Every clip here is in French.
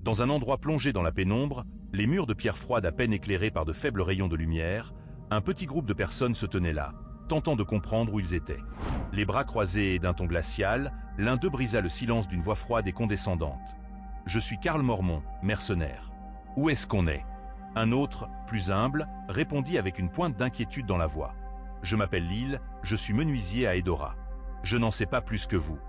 Dans un endroit plongé dans la pénombre, les murs de pierre froide à peine éclairés par de faibles rayons de lumière, un petit groupe de personnes se tenait là, tentant de comprendre où ils étaient. Les bras croisés et d'un ton glacial, l'un d'eux brisa le silence d'une voix froide et condescendante. « Je suis Karl Mormont, mercenaire. Où est-ce qu'on est ?» Un autre, plus humble, répondit avec une pointe d'inquiétude dans la voix. « Je m'appelle Lyle, je suis menuisier à Edora. Je n'en sais pas plus que vous. »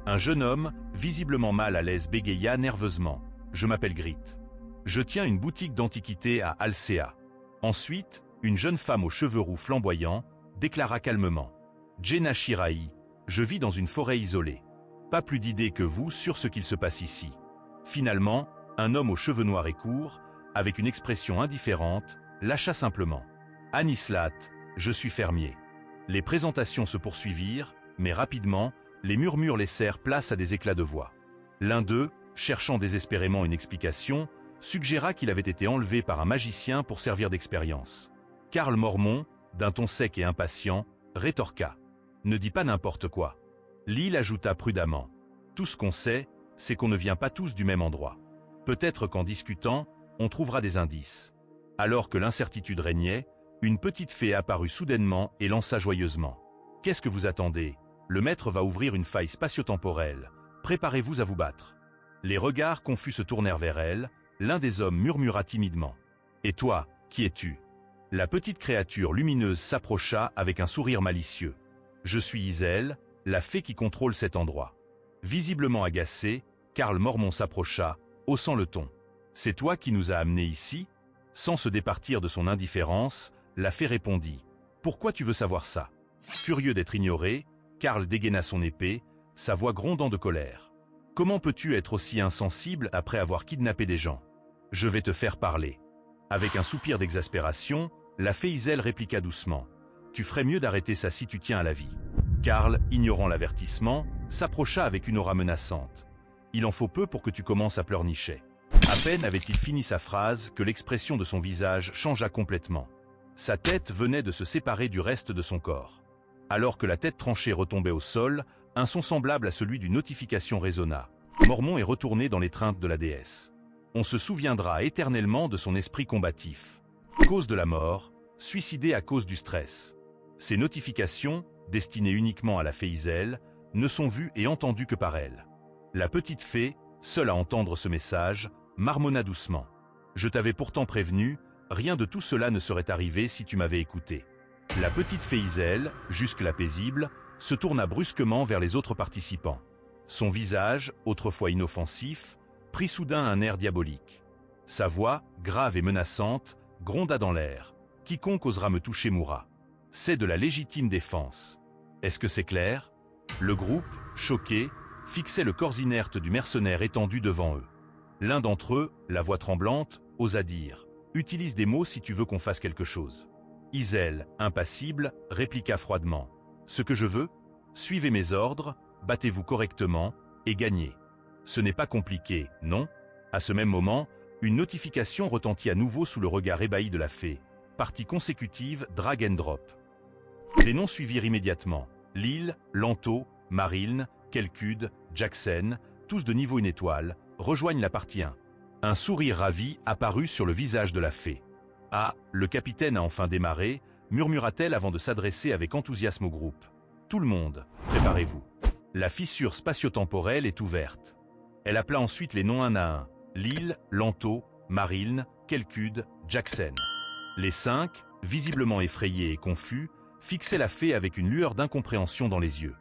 Un jeune homme, visiblement mal à l'aise, bégaya nerveusement. « Je m'appelle Grit. Je tiens une boutique d'antiquités à Alcea. » Ensuite, une jeune femme aux cheveux roux flamboyants déclara calmement. « Jenna Shirai, je vis dans une forêt isolée. Pas plus d'idées que vous sur ce qu'il se passe ici. » Finalement, un homme aux cheveux noirs et courts, avec une expression indifférente, lâcha simplement. « Anislat, je suis fermier. » Les présentations se poursuivirent, mais rapidement, les murmures laissèrent place à des éclats de voix. L'un d'eux, cherchant désespérément une explication, suggéra qu'il avait été enlevé par un magicien pour servir d'expérience. Karl Mormont, d'un ton sec et impatient, rétorqua. « Ne dis pas n'importe quoi. » Lyle ajouta prudemment. « Tout ce qu'on sait, c'est qu'on ne vient pas tous du même endroit. Peut-être qu'en discutant, on trouvera des indices. » Alors que l'incertitude régnait, une petite fée apparut soudainement et lança joyeusement. « Qu'est-ce que vous attendez ? Le maître va ouvrir une faille spatio-temporelle. Préparez-vous à vous battre. » Les regards confus se tournèrent vers elle, l'un des hommes murmura timidement. « Et toi, qui es-tu » La petite créature lumineuse s'approcha avec un sourire malicieux. « Je suis Isel, la fée qui contrôle cet endroit. » Visiblement agacé, Karl Mormont s'approcha, haussant le ton. « C'est toi qui nous as amenés ici ?» Sans se départir de son indifférence, la fée répondit. « Pourquoi tu veux savoir ça ?» Furieux d'être ignoré, Karl dégaina son épée, sa voix grondant de colère. « Comment peux-tu être aussi insensible après avoir kidnappé des gens ? Je vais te faire parler. » Avec un soupir d'exaspération, la fée Isel répliqua doucement. « Tu ferais mieux d'arrêter ça si tu tiens à la vie. » Karl, ignorant l'avertissement, s'approcha avec une aura menaçante. « Il en faut peu pour que tu commences à pleurnicher. » À peine avait-il fini sa phrase que l'expression de son visage changea complètement. Sa tête venait de se séparer du reste de son corps. Alors que la tête tranchée retombait au sol, un son semblable à celui d'une notification résonna. Mormont est retourné dans l'étreinte de la déesse. On se souviendra éternellement de son esprit combatif. Cause de la mort, suicidé à cause du stress. Ces notifications, destinées uniquement à la fée Isel, ne sont vues et entendues que par elle. La petite fée, seule à entendre ce message, marmonna doucement. « Je t'avais pourtant prévenu, rien de tout cela ne serait arrivé si tu m'avais écouté. » La petite fée Isel, jusque-là paisible, se tourna brusquement vers les autres participants. Son visage, autrefois inoffensif, prit soudain un air diabolique. Sa voix, grave et menaçante, gronda dans l'air. « Quiconque osera me toucher mourra. C'est de la légitime défense. » Est-ce que c'est clair ? Le groupe, choqué, fixait le corps inerte du mercenaire étendu devant eux. L'un d'entre eux, la voix tremblante, osa dire « Utilise des mots si tu veux qu'on fasse quelque chose. » Isel, impassible, répliqua froidement « Ce que je veux ? Suivez mes ordres, battez-vous correctement, et gagnez. » Ce n'est pas compliqué, non ? À ce même moment, une notification retentit à nouveau sous le regard ébahi de la fée. Partie consécutive drag and drop. Des noms suivirent immédiatement. Lyle, Lanto, Marilyn, Kelkud, Jackson, tous de niveau 1 étoile, rejoignent la partie 1. Un sourire ravi apparut sur le visage de la fée. « Ah, le capitaine a enfin démarré », murmura-t-elle avant de s'adresser avec enthousiasme au groupe. « Tout le monde, préparez-vous. La fissure spatio-temporelle est ouverte. » Elle appela ensuite les noms un à un. Lyle, Lanto, Marilyn, Kelkud, Jackson. Les 5, visiblement effrayés et confus, fixaient la fée avec une lueur d'incompréhension dans les yeux.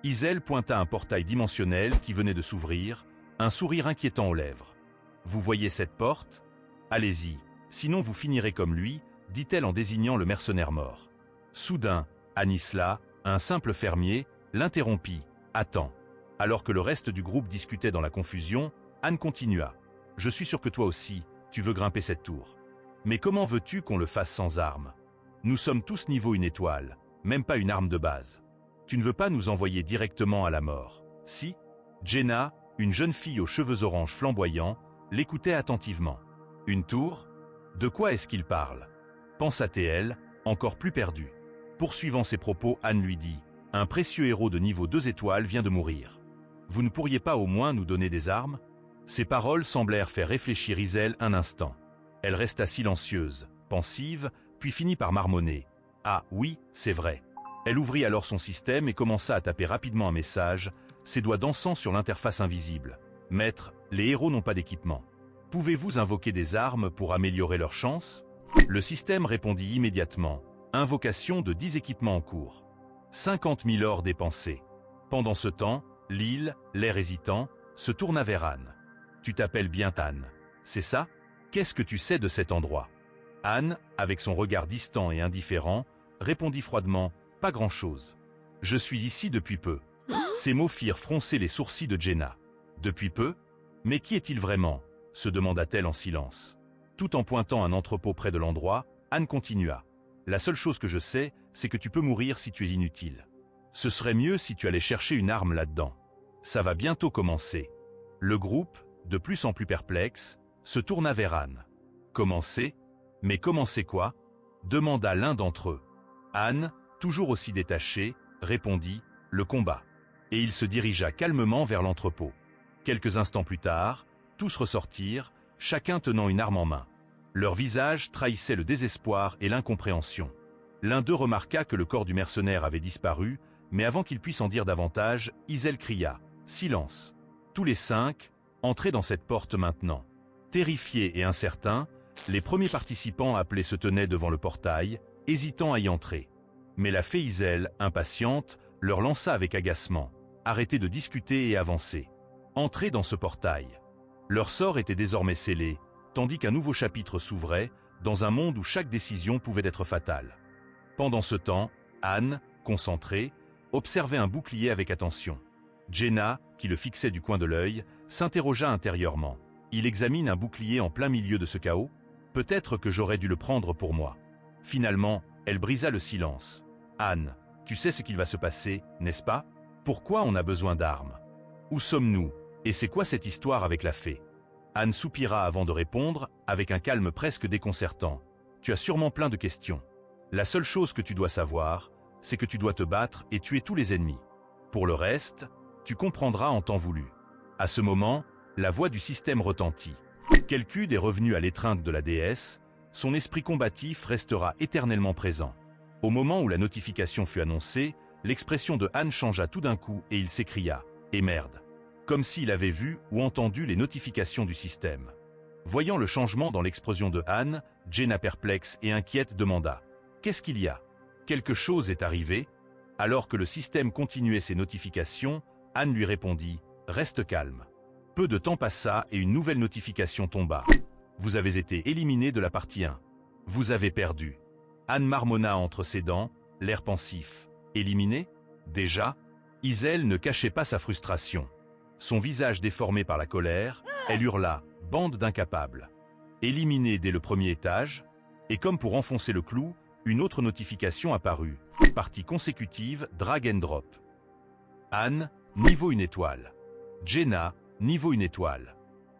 Isel pointa un portail dimensionnel qui venait de s'ouvrir, un sourire inquiétant aux lèvres. « Vous voyez cette porte ? Allez-y, sinon vous finirez comme lui, » dit-elle en désignant le mercenaire mort. Soudain, Anisla, un simple fermier, l'interrompit. « Attends. » Alors que le reste du groupe discutait dans la confusion, Anne continua. « Je suis sûr que toi aussi, tu veux grimper cette tour. Mais comment veux-tu qu'on le fasse sans armes ? Nous sommes tous niveau 1 étoile, même pas une arme de base. Tu ne veux pas nous envoyer directement à la mort, si ?» Jenna, une jeune fille aux cheveux orange flamboyants, l'écoutait attentivement. « Une tour ? De quoi est-ce qu'il parle ?» pensa-t-elle, encore plus perdue. Poursuivant ses propos, Anne lui dit « Un précieux héros de niveau 2 étoiles vient de mourir. Vous ne pourriez pas au moins nous donner des armes ? Ces paroles semblèrent faire réfléchir Iselle un instant. Elle resta silencieuse, pensive, puis finit par marmonner. « Ah oui, c'est vrai. » Elle ouvrit alors son système et commença à taper rapidement un message, ses doigts dansant sur l'interface invisible. « Maître, les héros n'ont pas d'équipement. Pouvez-vous invoquer des armes pour améliorer leurs chances ?» Le système répondit immédiatement. « Invocation de 10 équipements en cours. 50 000 ors dépensés. » Pendant ce temps, l'île, l'air hésitant, se tourna vers Anne. « Tu t'appelles bien Anne, c'est ça? Qu'est-ce que tu sais de cet endroit ?» Anne, avec son regard distant et indifférent, répondit froidement « Pas grand-chose. Je suis ici depuis peu. » Ces mots firent froncer les sourcils de Jenna. « Depuis peu? Mais qui est-il vraiment ?» se demanda-t-elle en silence. Tout en pointant un entrepôt près de l'endroit, Anne continua. « La seule chose que je sais, c'est que tu peux mourir si tu es inutile. Ce serait mieux si tu allais chercher une arme là-dedans. Ça va bientôt commencer. » Le groupe, de plus en plus perplexe, se tourna vers Anne. « Commencer? Mais commencer quoi ?» demanda l'un d'entre eux. Anne, toujours aussi détachée, répondit « Le combat ». Et il se dirigea calmement vers l'entrepôt. Quelques instants plus tard, tous ressortirent, chacun tenant une arme en main. Leur visage trahissait le désespoir et l'incompréhension. L'un d'eux remarqua que le corps du mercenaire avait disparu, mais avant qu'il puisse en dire davantage, Iselle cria « Silence !» Tous les 5, entrez dans cette porte maintenant. Terrifiés et incertains, les premiers participants appelés se tenaient devant le portail, hésitant à y entrer. Mais la fée Iselle, impatiente, leur lança avec agacement « Arrêtez de discuter et avancez. Entrez dans ce portail. » Leur sort était désormais scellé, tandis qu'un nouveau chapitre s'ouvrait, dans un monde où chaque décision pouvait être fatale. Pendant ce temps, Anne, concentrée, observait un bouclier avec attention. Jenna, qui le fixait du coin de l'œil, s'interrogea intérieurement. « Il examine un bouclier en plein milieu de ce chaos? Peut-être que j'aurais dû le prendre pour moi. » Finalement, elle brisa le silence. « Anne, tu sais ce qu'il va se passer, n'est-ce pas? Pourquoi on a besoin d'armes? Où sommes-nous? Et c'est quoi cette histoire avec la fée ?» Anne soupira avant de répondre, avec un calme presque déconcertant. « Tu as sûrement plein de questions. La seule chose que tu dois savoir, c'est que tu dois te battre et tuer tous les ennemis. Pour le reste, tu comprendras en temps voulu. » À ce moment, la voix du système retentit. Quelqu'un est revenu à l'étreinte de la déesse, son esprit combatif restera éternellement présent. Au moment où la notification fut annoncée, l'expression de Anne changea tout d'un coup et il s'écria « Et merde !» comme s'il avait vu ou entendu les notifications du système. Voyant le changement dans l'expression de Anne, Jenna perplexe et inquiète demanda « Qu'est-ce qu'il y a? Quelque chose est arrivé ?» Alors que le système continuait ses notifications, Anne lui répondit « Reste calme. » Peu de temps passa et une nouvelle notification tomba. « Vous avez été éliminé de la partie 1. Vous avez perdu. » Anne marmonna entre ses dents, l'air pensif. « Éliminé? Déjà ?» Iselle ne cachait pas sa frustration. Son visage déformé par la colère, elle hurla « Bande d'incapables !» Éliminé dès le premier étage, et comme pour enfoncer le clou, une autre notification apparut. Partie consécutive, drag and drop. Anne, niveau 1 étoile. Jenna, niveau 1 étoile.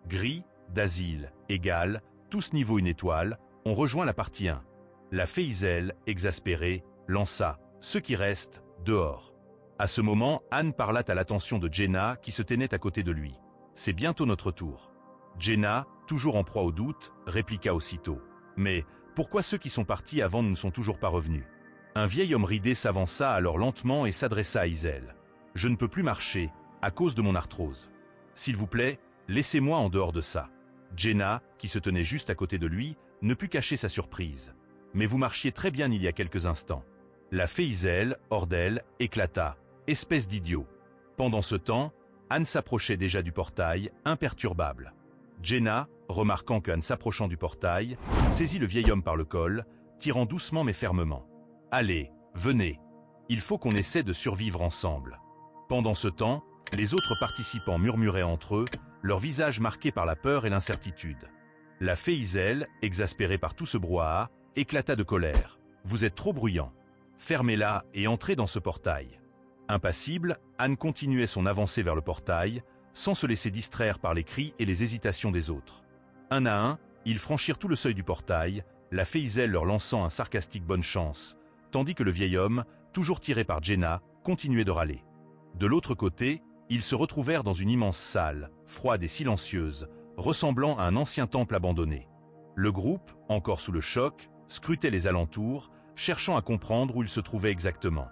Gris, Dasile, égal, tous niveau 1 étoile, ont rejoint la partie 1. La fée Iselle, exaspérée, lança « Ceux qui restent, dehors !» À ce moment, Anne parla à l'attention de Jenna qui se tenait à côté de lui. « C'est bientôt notre tour. » Jenna, toujours en proie au doute, répliqua aussitôt. « Mais pourquoi ceux qui sont partis avant ne sont toujours pas revenus ?» Un vieil homme ridé s'avança alors lentement et s'adressa à Iselle. « Je ne peux plus marcher, à cause de mon arthrose. S'il vous plaît, laissez-moi en dehors de ça. » Jenna, qui se tenait juste à côté de lui, ne put cacher sa surprise. « Mais vous marchiez très bien il y a quelques instants. » La fée Iselle, hors d'elle, éclata. Espèce d'idiot. Pendant ce temps, Anne s'approchait déjà du portail, imperturbable. Jenna, remarquant qu'Anne s'approchant du portail, saisit le vieil homme par le col, tirant doucement mais fermement. « Allez, venez. Il faut qu'on essaie de survivre ensemble. » Pendant ce temps, les autres participants murmuraient entre eux, leurs visages marqués par la peur et l'incertitude. La fée Iselle, exaspérée par tout ce brouhaha, éclata de colère. « Vous êtes trop bruyant. Fermez-la et entrez dans ce portail. » Impassible, Anne continuait son avancée vers le portail, sans se laisser distraire par les cris et les hésitations des autres. Un à un, ils franchirent tout le seuil du portail, la fée Iselle leur lançant un sarcastique bonne chance, tandis que le vieil homme, toujours tiré par Jenna, continuait de râler. De l'autre côté, Ils se retrouvèrent dans une immense salle, froide et silencieuse, ressemblant à un ancien temple abandonné. Le groupe, encore sous le choc, scrutait les alentours, cherchant à comprendre où ils se trouvaient exactement.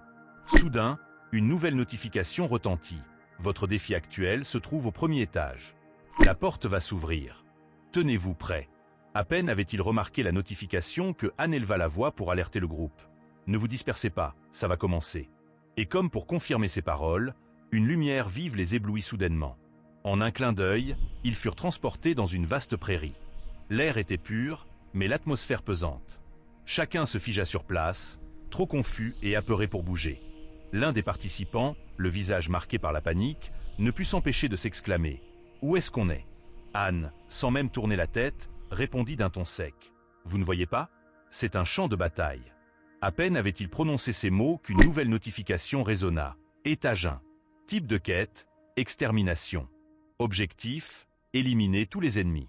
Soudain, une nouvelle notification retentit. Votre défi actuel se trouve au premier étage. La porte va s'ouvrir. Tenez-vous prêts. À peine avait-il remarqué la notification que Anne éleva la voix pour alerter le groupe. Ne vous dispersez pas, ça va commencer. Et comme pour confirmer ses paroles, une lumière vive les éblouit soudainement. En un clin d'œil, ils furent transportés dans une vaste prairie. L'air était pur, mais l'atmosphère pesante. Chacun se figea sur place, trop confus et apeuré pour bouger. L'un des participants, le visage marqué par la panique, ne put s'empêcher de s'exclamer « Où est-ce qu'on est ?» Anne, sans même tourner la tête, répondit d'un ton sec « Vous ne voyez pas? C'est un champ de bataille. » À peine avait-il prononcé ces mots qu'une nouvelle notification résonna. Étage 1. Type de quête, extermination. Objectif, éliminer tous les ennemis.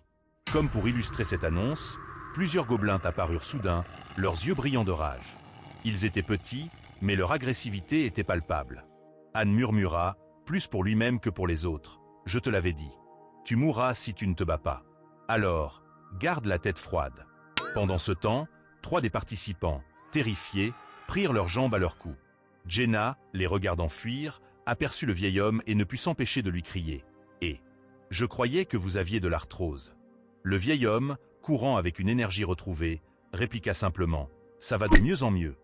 Comme pour illustrer cette annonce, plusieurs gobelins apparurent soudain, leurs yeux brillants de rage. Ils étaient petits, mais leur agressivité était palpable. Anne murmura, plus pour lui-même que pour les autres. « Je te l'avais dit. Tu mourras si tu ne te bats pas. Alors, garde la tête froide. » Pendant ce temps, 3 des participants, terrifiés, prirent leurs jambes à leur cou. Jenna, les regardant fuir, aperçut le vieil homme et ne put s'empêcher de lui crier « Eh, je croyais que vous aviez de l'arthrose. » Le vieil homme, courant avec une énergie retrouvée, répliqua simplement « Ça va de mieux en mieux. »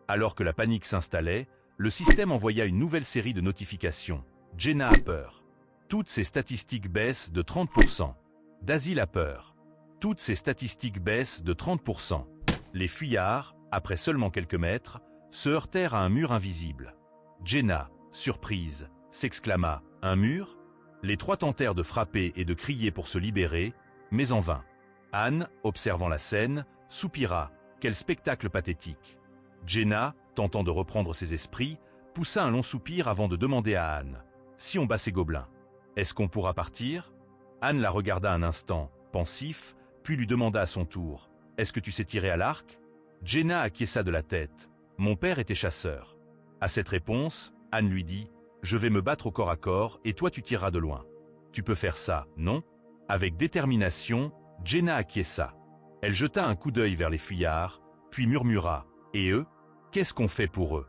Alors que la panique s'installait, le système envoya une nouvelle série de notifications. Jenna a peur. Toutes ses statistiques baissent de 30%. Dasil a peur. Toutes ses statistiques baissent de 30%. Les fuyards, après seulement quelques mètres, se heurtèrent à un mur invisible. Jenna, surprise, s'exclama « Un mur ?» Les 3 tentèrent de frapper et de crier pour se libérer, mais en vain. Anne, observant la scène, soupira « Quel spectacle pathétique !» Jenna, tentant de reprendre ses esprits, poussa un long soupir avant de demander à Anne « Si on bat ces gobelins, est-ce qu'on pourra partir ?» Anne la regarda un instant, pensif, puis lui demanda à son tour « Est-ce que tu sais tirer à l'arc ?» Jenna acquiesça de la tête. « Mon père était chasseur. » À cette réponse, Anne lui dit « Je vais me battre au corps à corps et toi tu tireras de loin. Tu peux faire ça, non ?» Avec détermination, Jenna acquiesça. Elle jeta un coup d'œil vers les fuyards, puis murmura « Et eux? Qu'est-ce qu'on fait pour eux ?»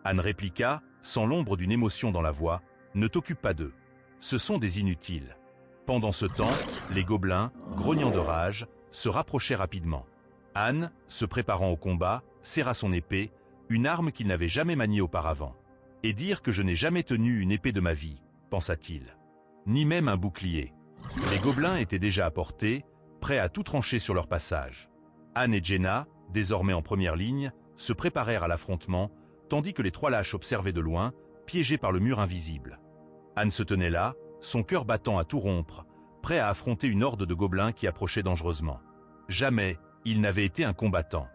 Anne répliqua, sans l'ombre d'une émotion dans la voix « Ne t'occupe pas d'eux. Ce sont des inutiles. » Pendant ce temps, les gobelins, grognant de rage, se rapprochaient rapidement. Anne, se préparant au combat, serra son épée, une arme qu'il n'avait jamais maniée auparavant. « Et dire que je n'ai jamais tenu une épée de ma vie, pensa-t-il. Ni même un bouclier. » Les gobelins étaient déjà à portée, prêts à tout trancher sur leur passage. Anne et Jenna, désormais en première ligne, se préparèrent à l'affrontement, tandis que les 3 lâches observaient de loin, piégés par le mur invisible. Anne se tenait là, son cœur battant à tout rompre, prêt à affronter une horde de gobelins qui approchait dangereusement. Jamais, il n'avait été un combattant.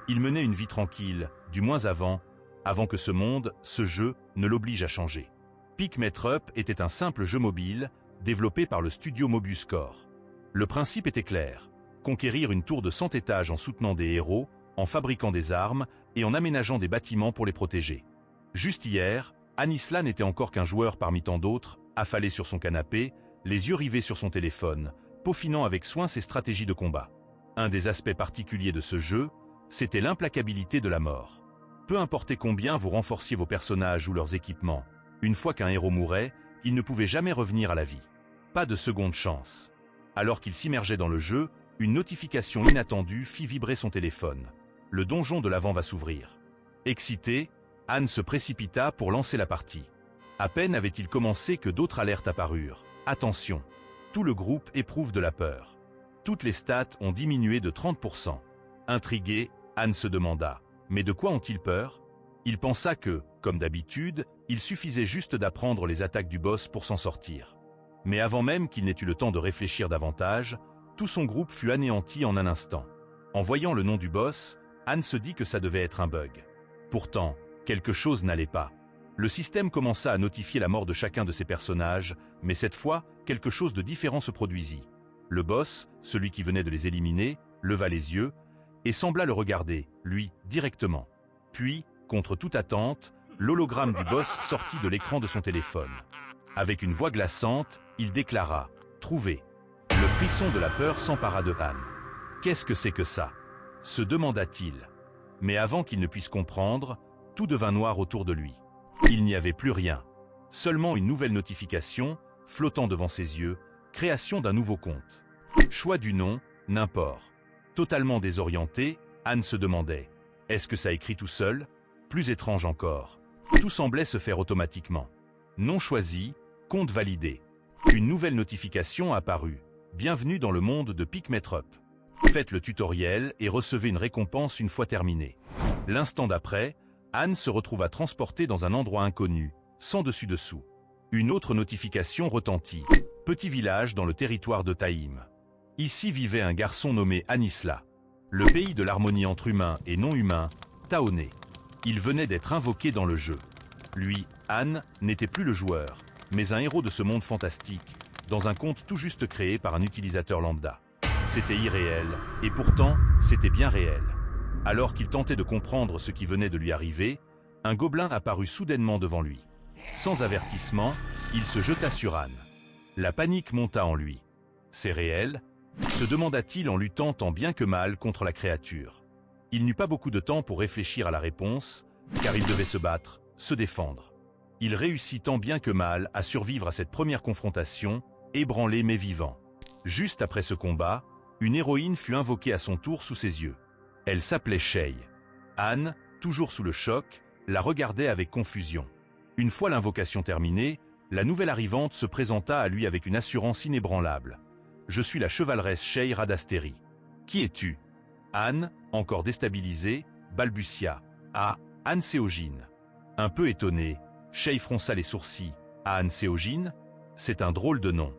Il menait une vie tranquille, du moins avant que ce monde, ce jeu, ne l'oblige à changer. Pikmet Up était un simple jeu mobile, développé par le studio Mobius Core. Le principe était clair, conquérir une tour de 100 étages en soutenant des héros, en fabriquant des armes et en aménageant des bâtiments pour les protéger. Juste hier, Anisla n'était encore qu'un joueur parmi tant d'autres, affalé sur son canapé, les yeux rivés sur son téléphone, peaufinant avec soin ses stratégies de combat. Un des aspects particuliers de ce jeu, c'était l'implacabilité de la mort. Peu importe combien vous renforciez vos personnages ou leurs équipements, une fois qu'un héros mourait, il ne pouvait jamais revenir à la vie. Pas de seconde chance. Alors qu'il s'immergeait dans le jeu, une notification inattendue fit vibrer son téléphone. Le donjon de l'avant va s'ouvrir. Excité, Anne se précipita pour lancer la partie. À peine avait-il commencé que d'autres alertes apparurent. Attention, tout le groupe éprouve de la peur. Toutes les stats ont diminué de 30%. Intriguée, Anne se demanda « Mais de quoi ont-ils peur ?» Il pensa que, comme d'habitude, il suffisait juste d'apprendre les attaques du boss pour s'en sortir. Mais avant même qu'il n'ait eu le temps de réfléchir davantage, tout son groupe fut anéanti en un instant. En voyant le nom du boss, Anne se dit que ça devait être un bug. Pourtant, quelque chose n'allait pas. Le système commença à notifier la mort de chacun de ses personnages, mais cette fois, quelque chose de différent se produisit. Le boss, celui qui venait de les éliminer, leva les yeux et sembla le regarder, lui, directement. Puis, Contre toute attente, l'hologramme du boss sortit de l'écran de son téléphone. Avec une voix glaçante, il déclara « Trouvé ». Le frisson de la peur s'empara de Anne. « Qu'est-ce que c'est que ça ?» se demanda-t-il. Mais avant qu'il ne puisse comprendre, tout devint noir autour de lui. Il n'y avait plus rien. Seulement une nouvelle notification, flottant devant ses yeux, création d'un nouveau compte. Choix du nom, n'importe. Totalement désorienté, Anne se demandait « Est-ce que ça écrit tout seul ?» Plus étrange encore. Tout semblait se faire automatiquement. Nom choisi, compte validé. Une nouvelle notification apparut. Bienvenue dans le monde de PicMetrup. Faites le tutoriel et recevez une récompense une fois terminé. L'instant d'après, Anne se retrouva transportée dans un endroit inconnu, sans dessus-dessous. Une autre notification retentit. Petit village dans le territoire de Taïm. Ici vivait un garçon nommé Anisla. Le pays de l'harmonie entre humains et non-humains, Taoné. Il venait d'être invoqué dans le jeu. Lui, Anne, n'était plus le joueur, mais un héros de ce monde fantastique, dans un conte tout juste créé par un utilisateur lambda. C'était irréel, et pourtant, c'était bien réel. Alors qu'il tentait de comprendre ce qui venait de lui arriver, un gobelin apparut soudainement devant lui. Sans avertissement, il se jeta sur Anne. La panique monta en lui. « C'est réel ?» se demanda-t-il en luttant tant bien que mal contre la créature. Il n'eut pas beaucoup de temps pour réfléchir à la réponse, car il devait se battre, se défendre. Il réussit tant bien que mal à survivre à cette première confrontation, ébranlé mais vivant. Juste après ce combat, une héroïne fut invoquée à son tour sous ses yeux. Elle s'appelait Shay. Anne, toujours sous le choc, la regardait avec confusion. Une fois l'invocation terminée, la nouvelle arrivante se présenta à lui avec une assurance inébranlable. « Je suis la chevaleresse Shay Radasteri. Qui es-tu » Anne, encore déstabilisée, balbutia. « Ah, Anne Séogine. » Un peu étonné, Shay fronça les sourcils. « Ah, Anne Séogine ? C'est un drôle de nom. »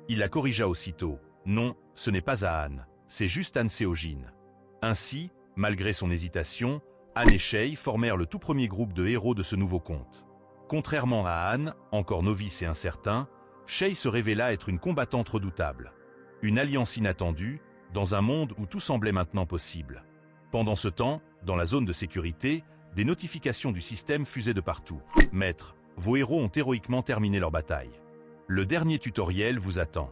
Il la corrigea aussitôt. « Non, ce n'est pas à Anne, c'est juste Anne Séogine. » Ainsi, malgré son hésitation, Anne et Shay formèrent le tout premier groupe de héros de ce nouveau conte. Contrairement à Anne, encore novice et incertain, Shay se révéla être une combattante redoutable. Une alliance inattendue, dans un monde où tout semblait maintenant possible. Pendant ce temps, dans la zone de sécurité, des notifications du système fusaient de partout. « Maître, vos héros ont héroïquement terminé leur bataille. Le dernier tutoriel vous attend. »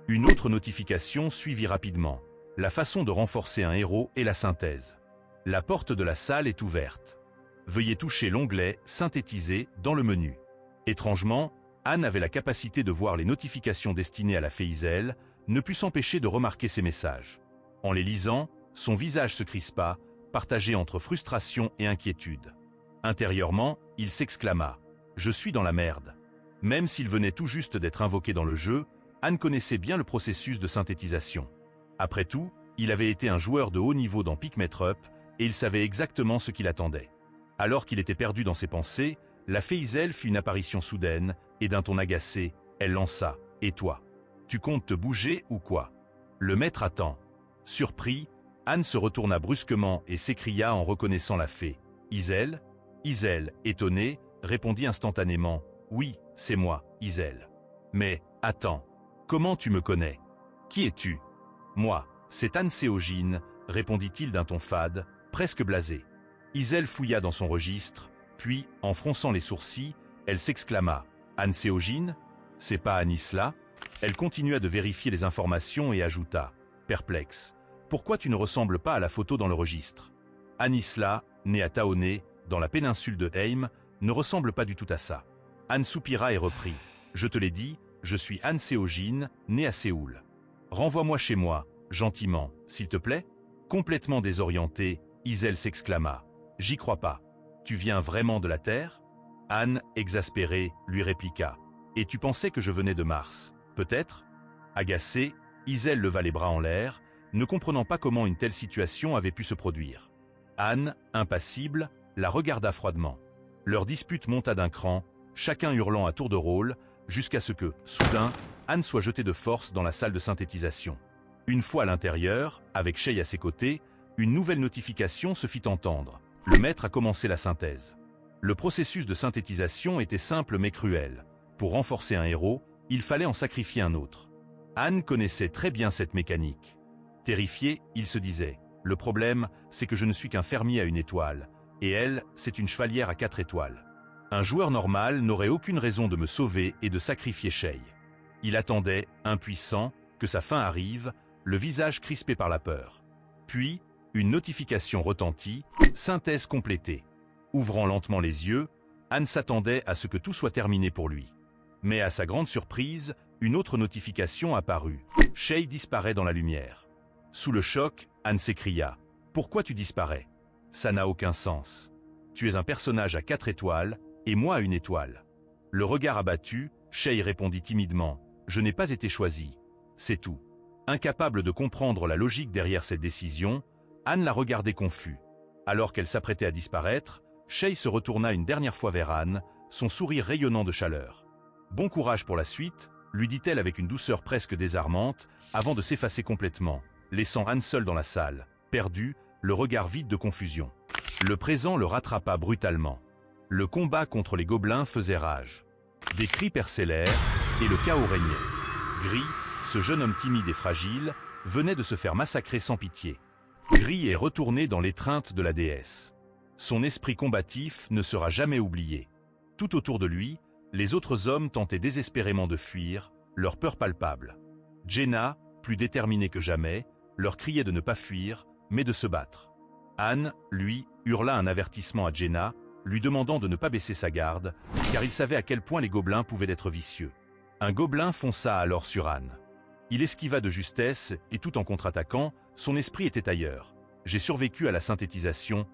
Une autre notification suivit rapidement. La façon de renforcer un héros est la synthèse. La porte de la salle est ouverte. Veuillez toucher l'onglet « Synthétiser » dans le menu. Étrangement, Anne avait la capacité de voir les notifications destinées à la Féisel, ne put s'empêcher de remarquer ces messages. En les lisant, son visage se crispa, partagé entre frustration et inquiétude. Intérieurement, il s'exclama « Je suis dans la merde ». Même s'il venait tout juste d'être invoqué dans le jeu, Anne connaissait bien le processus de synthétisation. Après tout, il avait été un joueur de haut niveau dans PicMetrup et il savait exactement ce qu'il attendait. Alors qu'il était perdu dans ses pensées, la Féisel fit une apparition soudaine et d'un ton agacé, elle lança « Et toi ? Tu comptes te bouger ou quoi ?» Le maître attend. Surpris, Anne se retourna brusquement et s'écria en reconnaissant la fée. « Isel ?» Isel, étonné, répondit instantanément « Oui, c'est moi, Isel. »« Mais, attends, comment tu me connais ? Qui es-tu ?»« Moi, c'est Anne Séogine, » répondit-il d'un ton fade, presque blasé. Isel fouilla dans son registre, puis, en fronçant les sourcils, elle s'exclama « Anne Séogine ? C'est pas Anisla ?» Elle continua de vérifier les informations et ajouta, perplexe, « Pourquoi tu ne ressembles pas à la photo dans le registre ? Anisla, née à Taoné, dans la péninsule de Heim, ne ressemble pas du tout à ça. » Anne soupira et reprit, « Je te l'ai dit, je suis Anne Séogine, née à Séoul. Renvoie-moi chez moi, gentiment, s'il te plaît ?» Complètement désorientée, Isel s'exclama, « J'y crois pas. Tu viens vraiment de la Terre ?» Anne, exaspérée, lui répliqua, « Et tu pensais que je venais de Mars, peut-être ?» Agacée, Isel leva les bras en l'air, ne comprenant pas comment une telle situation avait pu se produire. Anne, impassible, la regarda froidement. Leur dispute monta d'un cran, chacun hurlant à tour de rôle, jusqu'à ce que, soudain, Anne soit jetée de force dans la salle de synthétisation. Une fois à l'intérieur, avec Shay à ses côtés, une nouvelle notification se fit entendre. Le maître a commencé la synthèse. Le processus de synthétisation était simple mais cruel. Pour renforcer un héros, il fallait en sacrifier un autre. Anne connaissait très bien cette mécanique. Terrifié, il se disait « Le problème, c'est que je ne suis qu'un fermier à une étoile. et elle, c'est une chevalière à 4 étoiles. Un joueur normal n'aurait aucune raison de me sauver et de sacrifier Shay. Il attendait, impuissant, que sa fin arrive, le visage crispé par la peur. Puis, une notification retentit, synthèse complétée. Ouvrant lentement les yeux, Han s'attendait à ce que tout soit terminé pour lui. Mais à sa grande surprise, une autre notification apparut. Shay disparaît dans la lumière. Sous le choc, Han s'écria « Pourquoi tu disparais ? Ça n'a aucun sens. Tu es un personnage à 4 étoiles, et moi à 1 étoile. » Le regard abattu, Shay répondit timidement « Je n'ai pas été choisi. C'est tout. » Incapable de comprendre la logique derrière cette décision, Han la regardait confus. Alors qu'elle s'apprêtait à disparaître, Shay se retourna une dernière fois vers Han, son sourire rayonnant de chaleur. « Bon courage pour la suite », lui dit-elle avec une douceur presque désarmante, avant de s'effacer complètement, laissant Han seul dans la salle, perdu, le regard vide de confusion. Le présent le rattrapa brutalement. Le combat contre les gobelins faisait rage. Des cris percellèrent, et le chaos régnait. Gris, ce jeune homme timide et fragile, venait de se faire massacrer sans pitié. Gris est retourné dans l'étreinte de la déesse. Son esprit combatif ne sera jamais oublié. Tout autour de lui, les autres hommes tentaient désespérément de fuir, leur peur palpable. Jaina, plus déterminée que jamais, leur criait de ne pas fuir, mais de se battre. Han, lui, hurla un avertissement à Jaina, lui demandant de ne pas baisser sa garde, car il savait à quel point les gobelins pouvaient être vicieux. Un gobelin fonça alors sur Han. Il esquiva de justesse, et tout en contre-attaquant, son esprit était ailleurs. J'ai survécu à la synthétisation.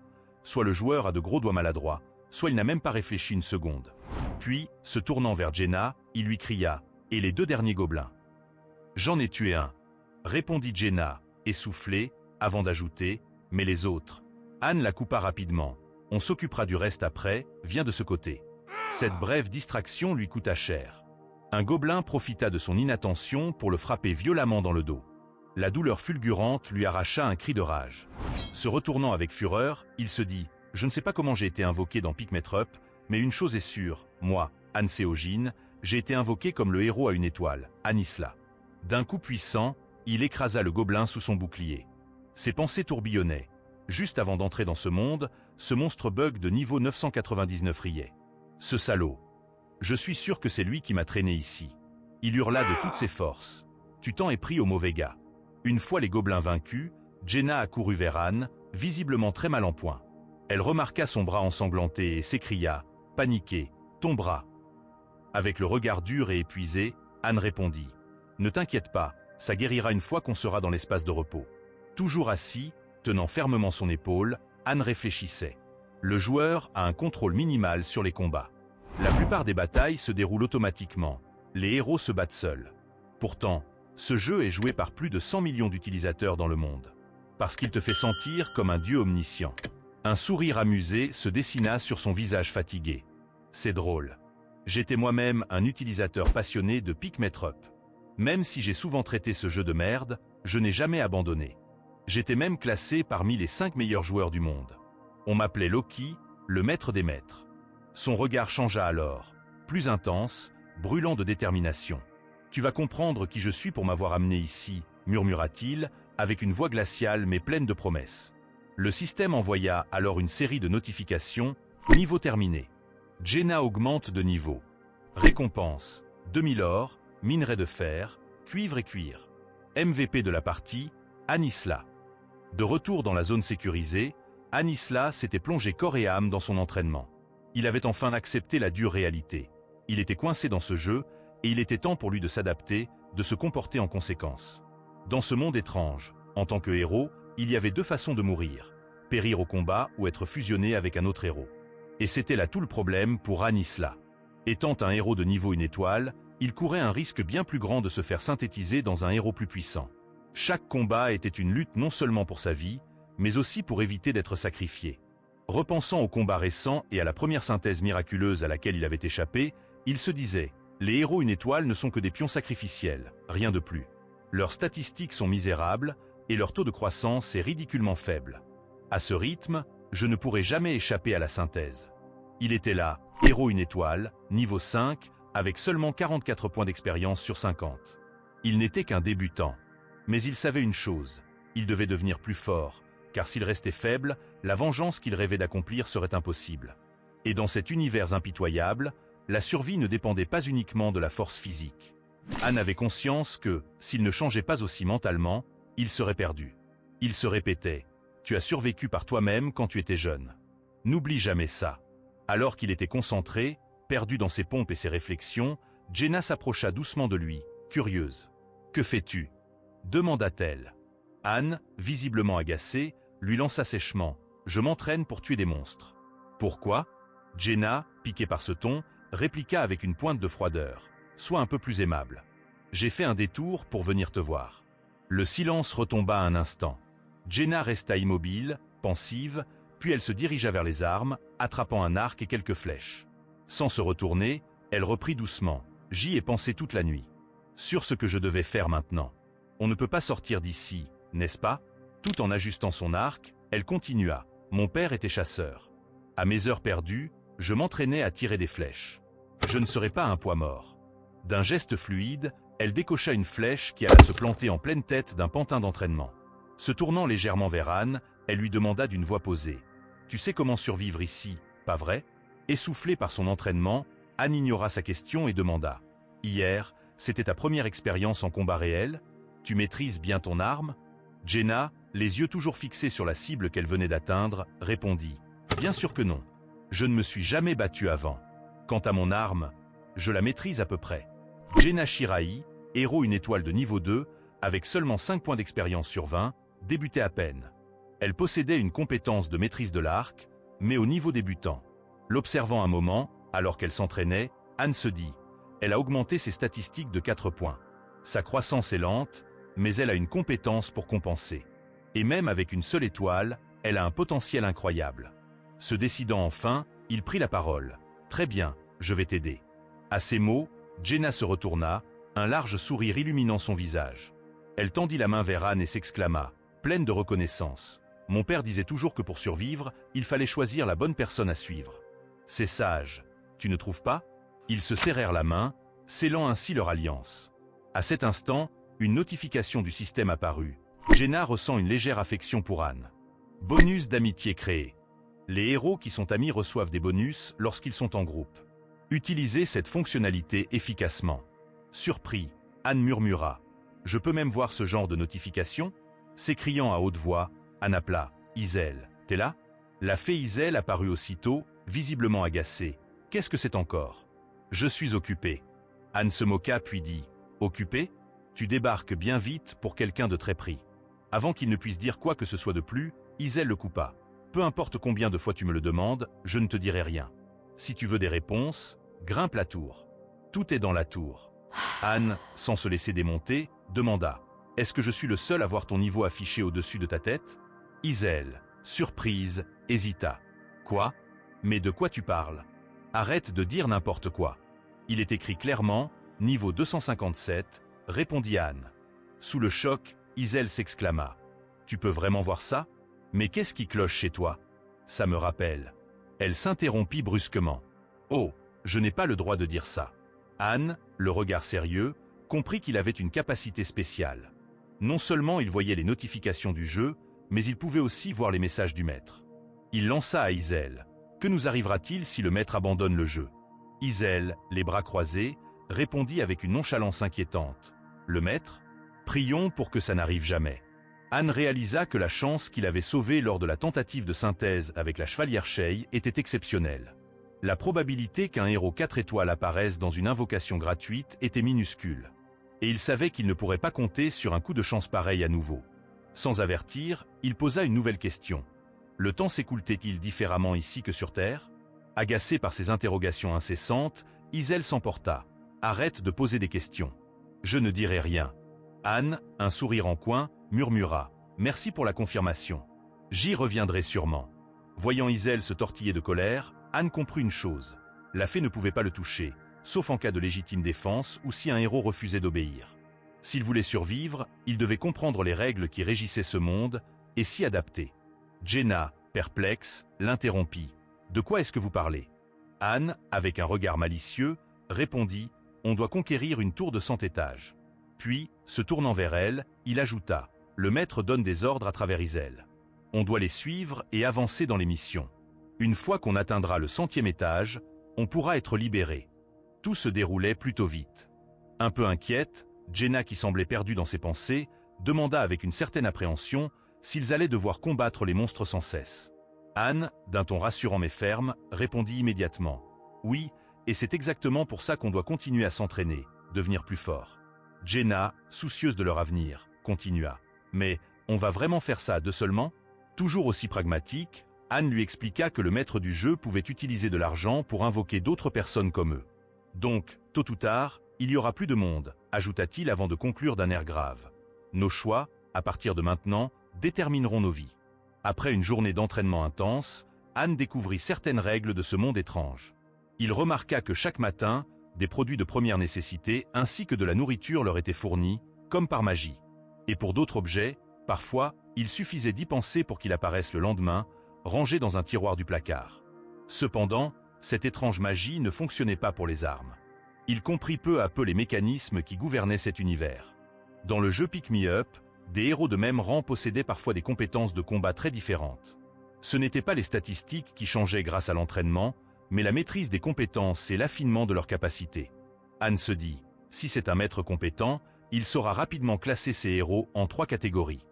Soit le joueur a de gros doigts maladroits, soit il n'a même pas réfléchi une seconde. Puis, se tournant vers Jaina, il lui cria « Et les 2 derniers gobelins ?» « J'en ai tué un », répondit Jaina, essoufflée, avant d'ajouter « Mais les autres ?» Han la coupa rapidement. « On s'occupera du reste après, viens de ce côté. » Cette brève distraction lui coûta cher. Un gobelin profita de son inattention pour le frapper violemment dans le dos. La douleur fulgurante lui arracha un cri de rage. Se retournant avec fureur, il se dit « Je ne sais pas comment j'ai été invoqué dans Pikmetrup, mais une chose est sûre, moi, Han Seojin, j'ai été invoqué comme le héros à 1 étoile, Anisla. » D'un coup puissant, il écrasa le gobelin sous son bouclier. Ses pensées tourbillonnaient. Juste avant d'entrer dans ce monde, ce monstre bug de niveau 999 riait. Ce salaud. Je suis sûr que c'est lui qui m'a traîné ici. Il hurla de toutes ses forces. Tu t'en es pris au mauvais gars. Une fois les gobelins vaincus, Jaina accourut vers Han, visiblement très mal en point. Elle remarqua son bras ensanglanté et s'écria, paniquée, « Ton bras !» Avec le regard dur et épuisé, Han répondit, « Ne t'inquiète pas, ça guérira une fois qu'on sera dans l'espace de repos. » Toujours assis, tenant fermement son épaule, Han réfléchissait. Le joueur a un contrôle minimal sur les combats. La plupart des batailles se déroulent automatiquement. Les héros se battent seuls. Pourtant, ce jeu est joué par plus de 100 millions d'utilisateurs dans le monde. Parce qu'il te fait sentir comme un dieu omniscient. Un sourire amusé se dessina sur son visage fatigué. C'est drôle. J'étais moi-même un utilisateur passionné de Pikmetrup. Même si j'ai souvent traité ce jeu de merde, je n'ai jamais abandonné. J'étais même classé parmi les 5 meilleurs joueurs du monde. On m'appelait Loki, le maître des maîtres. Son regard changea alors, plus intense, brûlant de détermination. « Tu vas comprendre qui je suis pour m'avoir amené ici », murmura-t-il, avec une voix glaciale mais pleine de promesses. Le système envoya alors une série de notifications, niveau terminé. Jaina augmente de niveau. Récompense, 2000 or, minerai de fer, cuivre et cuir. MVP de la partie, Anisla. De retour dans la zone sécurisée, Anisla s'était plongé corps et âme dans son entraînement. Il avait enfin accepté la dure réalité. Il était coincé dans ce jeu, et il était temps pour lui de s'adapter, de se comporter en conséquence. Dans ce monde étrange, en tant que héros, il y avait 2 façons de mourir, périr au combat ou être fusionné avec un autre héros. Et c'était là tout le problème pour Anisla. Étant un héros de niveau 1 étoile, il courait un risque bien plus grand de se faire synthétiser dans un héros plus puissant. Chaque combat était une lutte non seulement pour sa vie, mais aussi pour éviter d'être sacrifié. Repensant au combat récent et à la première synthèse miraculeuse à laquelle il avait échappé, il se disait « Les héros 1 étoile ne sont que des pions sacrificiels, rien de plus. Leurs statistiques sont misérables et leur taux de croissance est ridiculement faible. À ce rythme, je ne pourrai jamais échapper à la synthèse. » Il était là, héros 1 étoile, niveau 5, avec seulement 44 points d'expérience sur 50. Il n'était qu'un débutant. Mais il savait une chose, il devait devenir plus fort, car s'il restait faible, la vengeance qu'il rêvait d'accomplir serait impossible. Et dans cet univers impitoyable, la survie ne dépendait pas uniquement de la force physique. Anne avait conscience que, s'il ne changeait pas aussi mentalement, il serait perdu. Il se répétait « Tu as survécu par toi-même quand tu étais jeune. N'oublie jamais ça ». Alors qu'il était concentré, perdu dans ses pompes et ses réflexions, Jenna s'approcha doucement de lui, curieuse. « Que fais-tu » demanda-t-elle. Anne, visiblement agacée, lui lança sèchement « Je m'entraîne pour tuer des monstres. » « Pourquoi » Jenna, piquée par ce ton, répliqua avec une pointe de froideur. « Sois un peu plus aimable. J'ai fait un détour pour venir te voir. » Le silence retomba un instant. Jenna resta immobile, pensive, puis elle se dirigea vers les armes, attrapant un arc et quelques flèches. Sans se retourner, elle reprit doucement. « J'y ai pensé toute la nuit. Sur ce que je devais faire maintenant. On ne peut pas sortir d'ici, n'est-ce pas ?» Tout en ajustant son arc, elle continua. « Mon père était chasseur. À mes heures perdues, je m'entraînais à tirer des flèches. Je ne serais pas un poids mort. » D'un geste fluide, elle décocha une flèche qui alla se planter en pleine tête d'un pantin d'entraînement. Se tournant légèrement vers Anne, elle lui demanda d'une voix posée. « Tu sais comment survivre ici, pas vrai ?» Essoufflée par son entraînement, Anne ignora sa question et demanda. « Hier, c'était ta première expérience en combat réel ? Tu maîtrises bien ton arme ?» Jenna, les yeux toujours fixés sur la cible qu'elle venait d'atteindre, répondit. « Bien sûr que non. Je ne me suis jamais battu avant. Quant à mon arme, je la maîtrise à peu près. » Jenna Shirai, héros une étoile de niveau 2, avec seulement 5 points d'expérience sur 20, débutait à peine. Elle possédait une compétence de maîtrise de l'arc, mais au niveau débutant. L'observant un moment, alors qu'elle s'entraînait, Anne se dit « Elle a augmenté ses statistiques de 4 points. Sa croissance est lente, mais elle a une compétence pour compenser. Et même avec une seule étoile, elle a un potentiel incroyable. » Se décidant enfin, il prit la parole. « Très bien, je vais t'aider. » À ces mots, Jenna se retourna, un large sourire illuminant son visage. Elle tendit la main vers Anne et s'exclama, pleine de reconnaissance. « Mon père disait toujours que pour survivre, il fallait choisir la bonne personne à suivre. C'est sage, tu ne trouves pas ?» Ils se serrèrent la main, scellant ainsi leur alliance. À cet instant, une notification du système apparut. Jenna ressent une légère affection pour Anne. Bonus d'amitié créé. Les héros qui sont amis reçoivent des bonus lorsqu'ils sont en groupe. Utilisez cette fonctionnalité efficacement. Surpris, Anne murmura. « Je peux même voir ce genre de notification ?» S'écriant à haute voix, Anne appela. « Iselle, t'es là ?» La fée Iselle apparut aussitôt, visiblement agacée. « Qu'est-ce que c'est encore ?»« Je suis occupée. » Anne se moqua puis dit. « Occupée ? Tu débarques bien vite pour quelqu'un de très pris. » Avant qu'il ne puisse dire quoi que ce soit de plus, Iselle le coupa. « Peu importe combien de fois tu me le demandes, je ne te dirai rien. Si tu veux des réponses, grimpe la tour. Tout est dans la tour. » Anne, sans se laisser démonter, demanda. « Est-ce que je suis le seul à voir ton niveau affiché au-dessus de ta tête ?» Iselle, surprise, hésita. « Quoi ? Mais de quoi tu parles ? Arrête de dire n'importe quoi. Il est écrit clairement, niveau 257, répondit Anne. Sous le choc, Iselle s'exclama. « Tu peux vraiment voir ça ? Mais qu'est-ce qui cloche chez toi ? Ça me rappelle. » Elle s'interrompit brusquement. « Oh, je n'ai pas le droit de dire ça. » Anne, le regard sérieux, comprit qu'il avait une capacité spéciale. Non seulement il voyait les notifications du jeu, mais il pouvait aussi voir les messages du maître. Il lança à Iselle. « Que nous arrivera-t-il si le maître abandonne le jeu ?» Iselle, les bras croisés, répondit avec une nonchalance inquiétante. « Le maître ? Prions pour que ça n'arrive jamais. » Anne réalisa que la chance qu'il avait sauvée lors de la tentative de synthèse avec la chevalière Shay était exceptionnelle. La probabilité qu'un héros 4 étoiles apparaisse dans une invocation gratuite était minuscule. Et il savait qu'il ne pourrait pas compter sur un coup de chance pareil à nouveau. Sans avertir, il posa une nouvelle question. Le temps s'écoule-t-il différemment ici que sur Terre ? Agacée par ces interrogations incessantes, Iselle s'emporta. « Arrête de poser des questions. Je ne dirai rien. » Anne, un sourire en coin, murmura. « Merci pour la confirmation. J'y reviendrai sûrement. » Voyant Iselle se tortiller de colère, Anne comprit une chose. La fée ne pouvait pas le toucher, sauf en cas de légitime défense ou si un héros refusait d'obéir. S'il voulait survivre, il devait comprendre les règles qui régissaient ce monde et s'y adapter. Jenna, perplexe, l'interrompit. « De quoi est-ce que vous parlez ?» Anne, avec un regard malicieux, répondit « On doit conquérir une tour de 100 étages. » Puis, se tournant vers elle, il ajouta « Le maître donne des ordres à travers Iselle. On doit les suivre et avancer dans les missions. Une fois qu'on atteindra le 100e étage, on pourra être libéré. Tout se déroulait plutôt vite. Un peu inquiète, Jenna, qui semblait perdue dans ses pensées, demanda avec une certaine appréhension s'ils allaient devoir combattre les monstres sans cesse. Anne, d'un ton rassurant mais ferme, répondit immédiatement « Oui, et c'est exactement pour ça qu'on doit continuer à s'entraîner, devenir plus fort. » Jenna, soucieuse de leur avenir, continua « Mais on va vraiment faire ça à deux seulement ?» Toujours aussi pragmatique, Anne lui expliqua que le maître du jeu pouvait utiliser de l'argent pour invoquer d'autres personnes comme eux. « Donc, tôt ou tard, il y aura plus de monde, ajouta-t-il avant de conclure d'un air grave. Nos choix, à partir de maintenant, détermineront nos vies. Après une journée d'entraînement intense, Anne découvrit certaines règles de ce monde étrange. Il remarqua que chaque matin, des produits de première nécessité ainsi que de la nourriture leur étaient fournis, comme par magie. Et pour d'autres objets, parfois, il suffisait d'y penser pour qu'il apparaisse le lendemain, rangé dans un tiroir du placard. Cependant, cette étrange magie ne fonctionnait pas pour les armes. Il comprit peu à peu les mécanismes qui gouvernaient cet univers. Dans le jeu Pick Me Up, des héros de même rang possédaient parfois des compétences de combat très différentes. Ce n'étaient pas les statistiques qui changeaient grâce à l'entraînement, mais la maîtrise des compétences et l'affinement de leurs capacités. Anne se dit, si c'est un maître compétent, il saura rapidement classer ses héros en 3 catégories.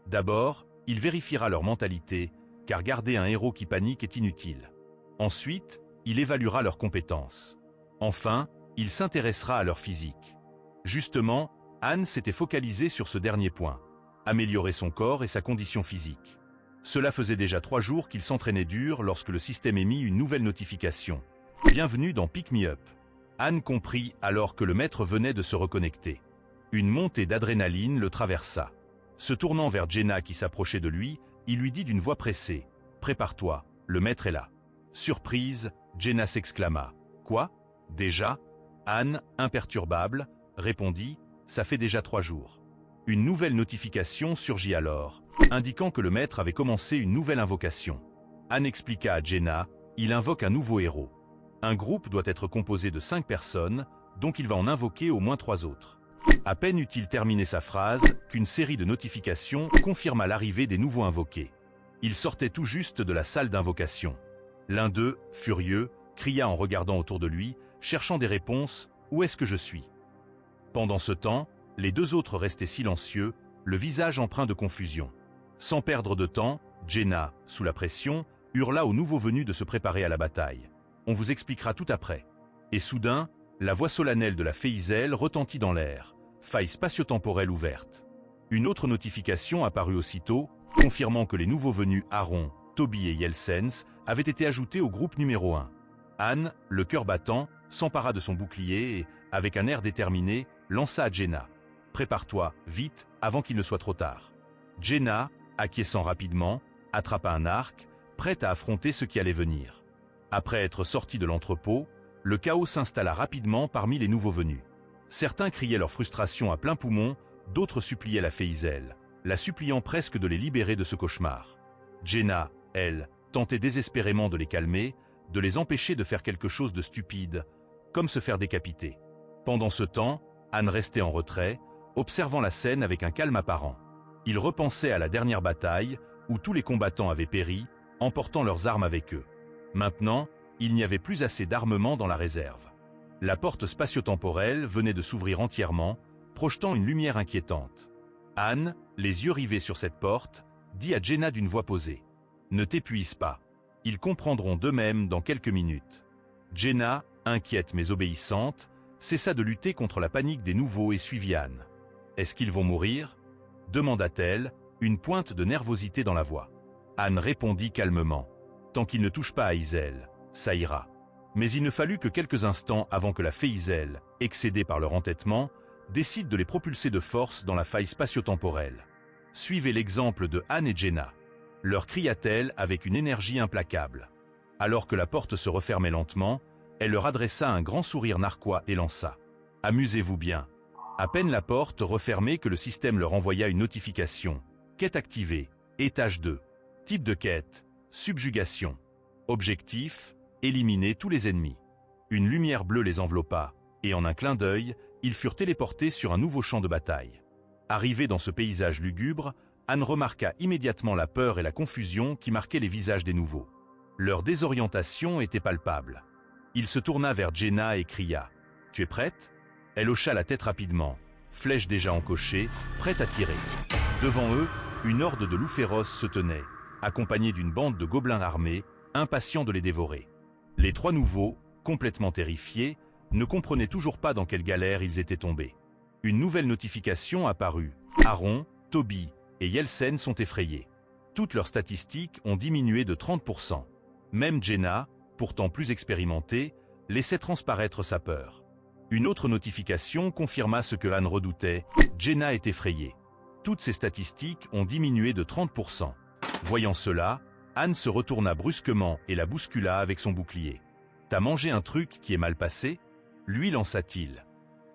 D'abord, il vérifiera leur mentalité, car garder un héros qui panique est inutile. Ensuite, il évaluera leurs compétences. Enfin, il s'intéressera à leur physique. Justement, Anne s'était focalisée sur ce dernier point, améliorer son corps et sa condition physique. Cela faisait déjà 3 jours qu'il s'entraînait dur lorsque le système émit une nouvelle notification. Bienvenue dans Pick Me Up. Anne comprit alors que le maître venait de se reconnecter. Une montée d'adrénaline le traversa. Se tournant vers Jenna qui s'approchait de lui, il lui dit d'une voix pressée « Prépare-toi, le maître est là ». Surprise, Jenna s'exclama « Quoi ? Déjà ?» Anne, imperturbable, répondit « Ça fait déjà 3 jours ». Une nouvelle notification surgit alors, indiquant que le maître avait commencé une nouvelle invocation. Anne expliqua à Jenna « Il invoque un nouveau héros. Un groupe doit être composé de 5 personnes, donc il va en invoquer au moins 3 autres. » À peine eut-il terminé sa phrase qu'une série de notifications confirma l'arrivée des nouveaux invoqués. Ils sortaient tout juste de la salle d'invocation. L'un d'eux, furieux, cria en regardant autour de lui, cherchant des réponses « Où est-ce que je suis ?» Pendant ce temps, les 2 autres restaient silencieux, le visage empreint de confusion. Sans perdre de temps, Jenna, sous la pression, hurla aux nouveaux venus de se préparer à la bataille. « On vous expliquera tout après. » Et soudain, la voix solennelle de la fée Iselle retentit dans l'air. Faille spatio-temporelle ouverte. Une autre notification apparut aussitôt, confirmant que les nouveaux venus Aaron, Toby et Yelsens avaient été ajoutés au groupe numéro 1. Anne, le cœur battant, s'empara de son bouclier et, avec un air déterminé, lança à Jenna. « Prépare-toi, vite, avant qu'il ne soit trop tard. » Jenna, acquiesçant rapidement, attrapa un arc, prête à affronter ce qui allait venir. Après être sortie de l'entrepôt, le chaos s'installa rapidement parmi les nouveaux venus. Certains criaient leur frustration à plein poumon, d'autres suppliaient la fée Iselle, la suppliant presque de les libérer de ce cauchemar. Jenna, elle, tentait désespérément de les calmer, de les empêcher de faire quelque chose de stupide, comme se faire décapiter. Pendant ce temps, Anne restait en retrait, observant la scène avec un calme apparent. Il repensait à la dernière bataille, où tous les combattants avaient péri, emportant leurs armes avec eux. Maintenant, il n'y avait plus assez d'armement dans la réserve. La porte spatio-temporelle venait de s'ouvrir entièrement, projetant une lumière inquiétante. Anne, les yeux rivés sur cette porte, dit à Jenna d'une voix posée. « Ne t'épuise pas. Ils comprendront d'eux-mêmes dans quelques minutes. » Jenna, inquiète mais obéissante, cessa de lutter contre la panique des nouveaux et suivit Anne. « Est-ce qu'ils vont mourir ?» demanda-t-elle, une pointe de nervosité dans la voix. Anne répondit calmement. « Tant qu'ils ne touchent pas à Iselle, ça ira. » Mais il ne fallut que quelques instants avant que la fée Iselle, excédée par leur entêtement, décide de les propulser de force dans la faille spatio-temporelle. Suivez l'exemple de Anne et Jenna, leur cria-t-elle avec une énergie implacable. Alors que la porte se refermait lentement, elle leur adressa un grand sourire narquois et lança « Amusez-vous bien ». À peine la porte refermée que le système leur envoya une notification. Quête activée, étage 2. Type de quête, subjugation. Objectif, éliminer tous les ennemis. Une lumière bleue les enveloppa, et en un clin d'œil, ils furent téléportés sur un nouveau champ de bataille. Arrivés dans ce paysage lugubre, Anne remarqua immédiatement la peur et la confusion qui marquaient les visages des nouveaux. Leur désorientation était palpable. Il se tourna vers Jenna et cria « Tu es prête ?» Elle hocha la tête rapidement, flèche déjà encochée, prête à tirer. Devant eux, une horde de loups féroces se tenait, accompagnée d'une bande de gobelins armés, impatients de les dévorer. Les trois nouveaux, complètement terrifiés, ne comprenaient toujours pas dans quelle galère ils étaient tombés. Une nouvelle notification apparut. Aaron, Toby et Yelsen sont effrayés. Toutes leurs statistiques ont diminué de 30%. Même Jenna, pourtant plus expérimentée, laissait transparaître sa peur. Une autre notification confirma ce que Anne redoutait, Jenna est effrayée. Toutes ses statistiques ont diminué de 30%. Voyant cela, Anne se retourna brusquement et la bouscula avec son bouclier. « T'as mangé un truc qui est mal passé ?» lui lança-t-il.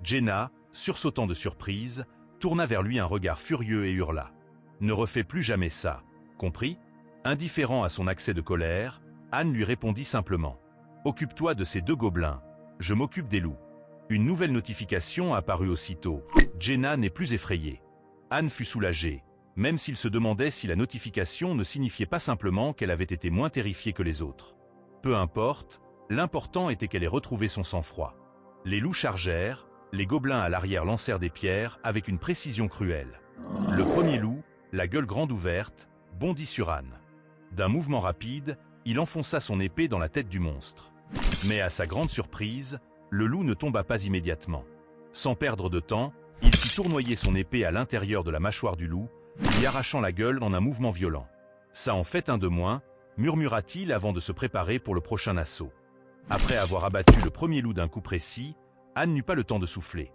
Jenna, sursautant de surprise, tourna vers lui un regard furieux et hurla. « Ne refais plus jamais ça, compris ?» Indifférent à son accès de colère, Anne lui répondit simplement. « Occupe-toi de ces deux gobelins, je m'occupe des loups. » Une nouvelle notification apparut aussitôt. Jenna n'est plus effrayée. Anne fut soulagée, même s'il se demandait si la notification ne signifiait pas simplement qu'elle avait été moins terrifiée que les autres. Peu importe, l'important était qu'elle ait retrouvé son sang-froid. Les loups chargèrent, les gobelins à l'arrière lancèrent des pierres avec une précision cruelle. Le premier loup, la gueule grande ouverte, bondit sur Anne. D'un mouvement rapide, il enfonça son épée dans la tête du monstre. Mais à sa grande surprise, le loup ne tomba pas immédiatement. Sans perdre de temps, il fit tournoyer son épée à l'intérieur de la mâchoire du loup, lui arrachant la gueule en un mouvement violent. « Ça en fait un de moins », murmura-t-il avant de se préparer pour le prochain assaut. Après avoir abattu le premier loup d'un coup précis, Anne n'eut pas le temps de souffler.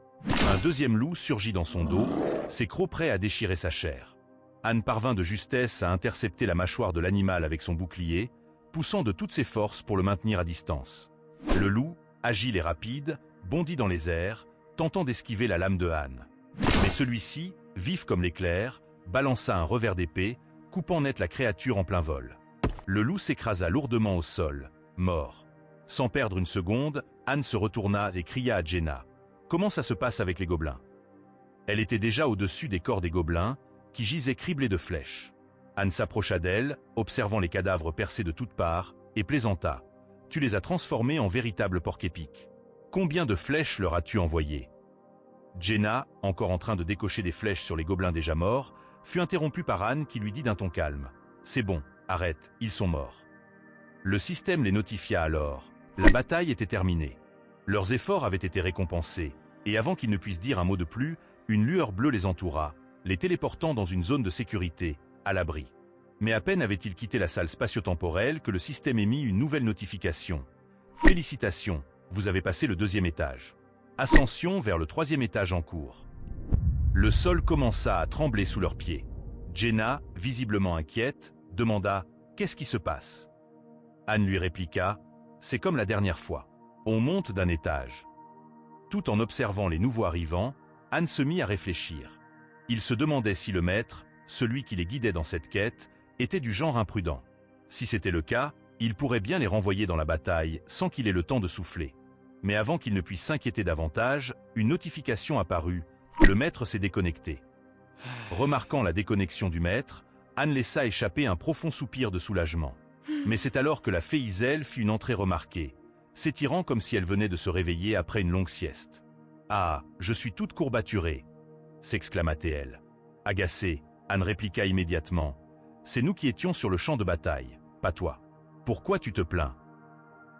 Un deuxième loup surgit dans son dos, ses crocs prêts à déchirer sa chair. Anne parvint de justesse à intercepter la mâchoire de l'animal avec son bouclier, poussant de toutes ses forces pour le maintenir à distance. Le loup, agile et rapide, bondit dans les airs, tentant d'esquiver la lame de Anne. Mais celui-ci, vif comme l'éclair, balança un revers d'épée, coupant net la créature en plein vol. Le loup s'écrasa lourdement au sol, mort. Sans perdre une seconde, Anne se retourna et cria à Jenna. « Comment ça se passe avec les gobelins ?» Elle était déjà au-dessus des corps des gobelins, qui gisaient criblés de flèches. Anne s'approcha d'elle, observant les cadavres percés de toutes parts, et plaisanta. « Tu les as transformés en véritables porcs-épics. Combien de flèches leur as-tu envoyé ?» Jenna, encore en train de décocher des flèches sur les gobelins déjà morts, fut interrompue par Anne qui lui dit d'un ton calme. « C'est bon, arrête, ils sont morts. » Le système les notifia alors. La bataille était terminée. Leurs efforts avaient été récompensés, et avant qu'ils ne puissent dire un mot de plus, une lueur bleue les entoura, les téléportant dans une zone de sécurité, à l'abri. Mais à peine avaient-ils quitté la salle spatio-temporelle que le système émit une nouvelle notification. « Félicitations, vous avez passé le 2e étage. Ascension vers le 3e étage en cours. » Le sol commença à trembler sous leurs pieds. Jenna, visiblement inquiète, demanda « Qu'est-ce qui se passe ?» Anne lui répliqua « C'est comme la dernière fois. On monte d'un étage. » Tout en observant les nouveaux arrivants, Anne se mit à réfléchir. Il se demandait si le maître, celui qui les guidait dans cette quête, était du genre imprudent. Si c'était le cas, il pourrait bien les renvoyer dans la bataille sans qu'il ait le temps de souffler. Mais avant qu'il ne puisse s'inquiéter davantage, une notification apparut. Le maître s'est déconnecté. Remarquant la déconnexion du maître, Anne laissa échapper un profond soupir de soulagement. Mais c'est alors que la fée Iselle fit une entrée remarquée, s'étirant comme si elle venait de se réveiller après une longue sieste. « Ah, je suis toute courbaturée !» s'exclama-t-elle. Agacée, Anne répliqua immédiatement. « C'est nous qui étions sur le champ de bataille, pas toi. Pourquoi tu te plains ?»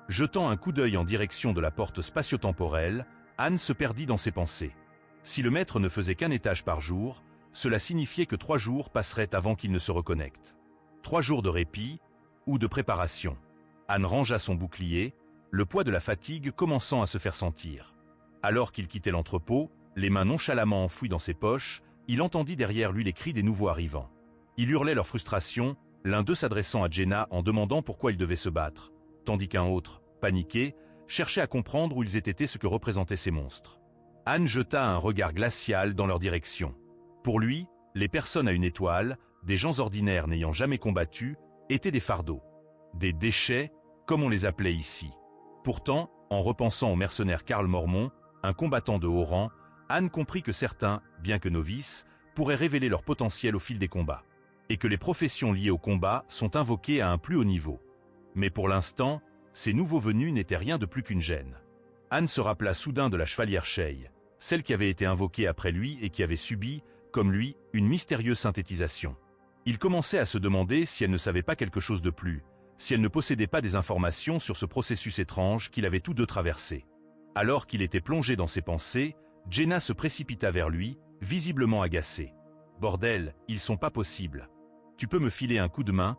Jetant un coup d'œil en direction de la porte spatio-temporelle, Anne se perdit dans ses pensées. Si le maître ne faisait qu'un étage par jour, cela signifiait que 3 jours passeraient avant qu'il ne se reconnecte. 3 jours de répit ou de préparation. Anne rangea son bouclier, le poids de la fatigue commençant à se faire sentir. Alors qu'il quittait l'entrepôt, les mains nonchalamment enfouies dans ses poches, il entendit derrière lui les cris des nouveaux arrivants. Ils hurlaient leur frustration, l'un d'eux s'adressant à Jenna en demandant pourquoi ils devaient se battre, tandis qu'un autre, paniqué, cherchait à comprendre où ils étaient et ce que représentaient ces monstres. Anne jeta un regard glacial dans leur direction. Pour lui, les personnes à une étoile, des gens ordinaires n'ayant jamais combattu, étaient des fardeaux. Des déchets, comme on les appelait ici. Pourtant, en repensant au mercenaire Karl Mormon, un combattant de haut rang, Anne comprit que certains, bien que novices, pourraient révéler leur potentiel au fil des combats, et que les professions liées au combat sont invoquées à un plus haut niveau. Mais pour l'instant, ces nouveaux venus n'étaient rien de plus qu'une gêne. Anne se rappela soudain de la chevalière Shay, celle qui avait été invoquée après lui et qui avait subi, comme lui, une mystérieuse synthétisation. Il commençait à se demander si elle ne savait pas quelque chose de plus, si elle ne possédait pas des informations sur ce processus étrange qu'il avait tous deux traversé. Alors qu'il était plongé dans ses pensées, Jenna se précipita vers lui, visiblement agacée. « Bordel, ils sont pas possibles. Tu peux me filer un coup de main ?»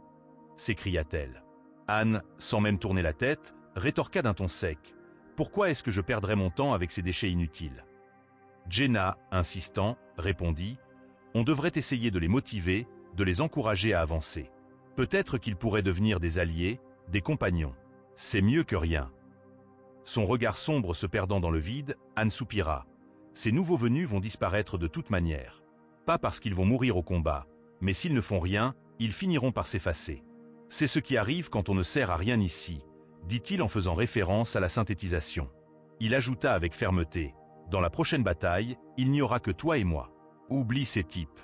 s'écria-t-elle. Anne, sans même tourner la tête, rétorqua d'un ton sec. « Pourquoi est-ce que je perdrais mon temps avec ces déchets inutiles ?» Jenna, insistant, répondit « On devrait essayer de les motiver, de les encourager à avancer. Peut-être qu'ils pourraient devenir des alliés, des compagnons. C'est mieux que rien. » Son regard sombre se perdant dans le vide, Anne soupira. Ces nouveaux venus vont disparaître de toute manière. Pas parce qu'ils vont mourir au combat, mais s'ils ne font rien, ils finiront par s'effacer. C'est ce qui arrive quand on ne sert à rien ici, dit-il en faisant référence à la synthétisation. Il ajouta avec fermeté, dans la prochaine bataille, il n'y aura que toi et moi. Oublie ces types.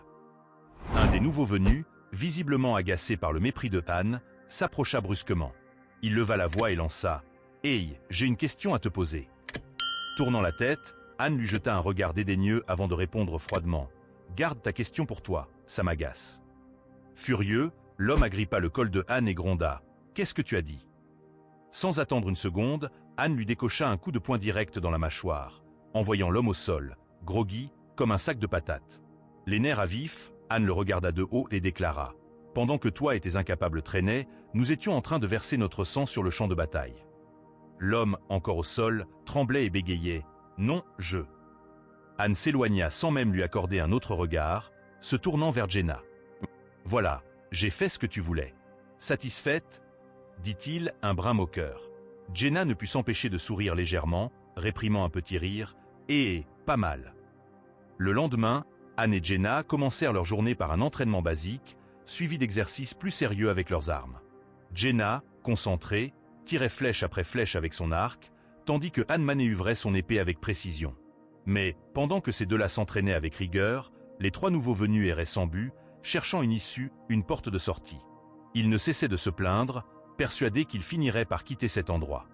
Un des nouveaux venus, visiblement agacé par le mépris de Anne, s'approcha brusquement. Il leva la voix et lança « Hey, j'ai une question à te poser. » Tournant la tête, Anne lui jeta un regard dédaigneux avant de répondre froidement « Garde ta question pour toi, ça m'agace. » Furieux, l'homme agrippa le col de Anne et gronda « Qu'est-ce que tu as dit ?» Sans attendre une seconde, Anne lui décocha un coup de poing direct dans la mâchoire, envoyant l'homme au sol, groggy, comme un sac de patates. Les nerfs à vif, Anne le regarda de haut et déclara « Pendant que toi et tes incapables traînaient, nous étions en train de verser notre sang sur le champ de bataille. » L'homme, encore au sol, tremblait et bégayait « Non, je… » Anne s'éloigna sans même lui accorder un autre regard, se tournant vers Jenna. « Voilà, j'ai fait ce que tu voulais. Satisfaite ?» dit-il, un brin moqueur. Jenna ne put s'empêcher de sourire légèrement, réprimant un petit rire, et pas mal. Le lendemain, Anne et Jenna commencèrent leur journée par un entraînement basique, suivi d'exercices plus sérieux avec leurs armes. Jenna, concentrée, tirait flèche après flèche avec son arc, tandis que Anne manœuvrait son épée avec précision. Mais, pendant que ces deux-là s'entraînaient avec rigueur, les trois nouveaux venus erraient sans but, cherchant une issue, une porte de sortie. Ils ne cessaient de se plaindre, persuadés qu'ils finiraient par quitter cet endroit.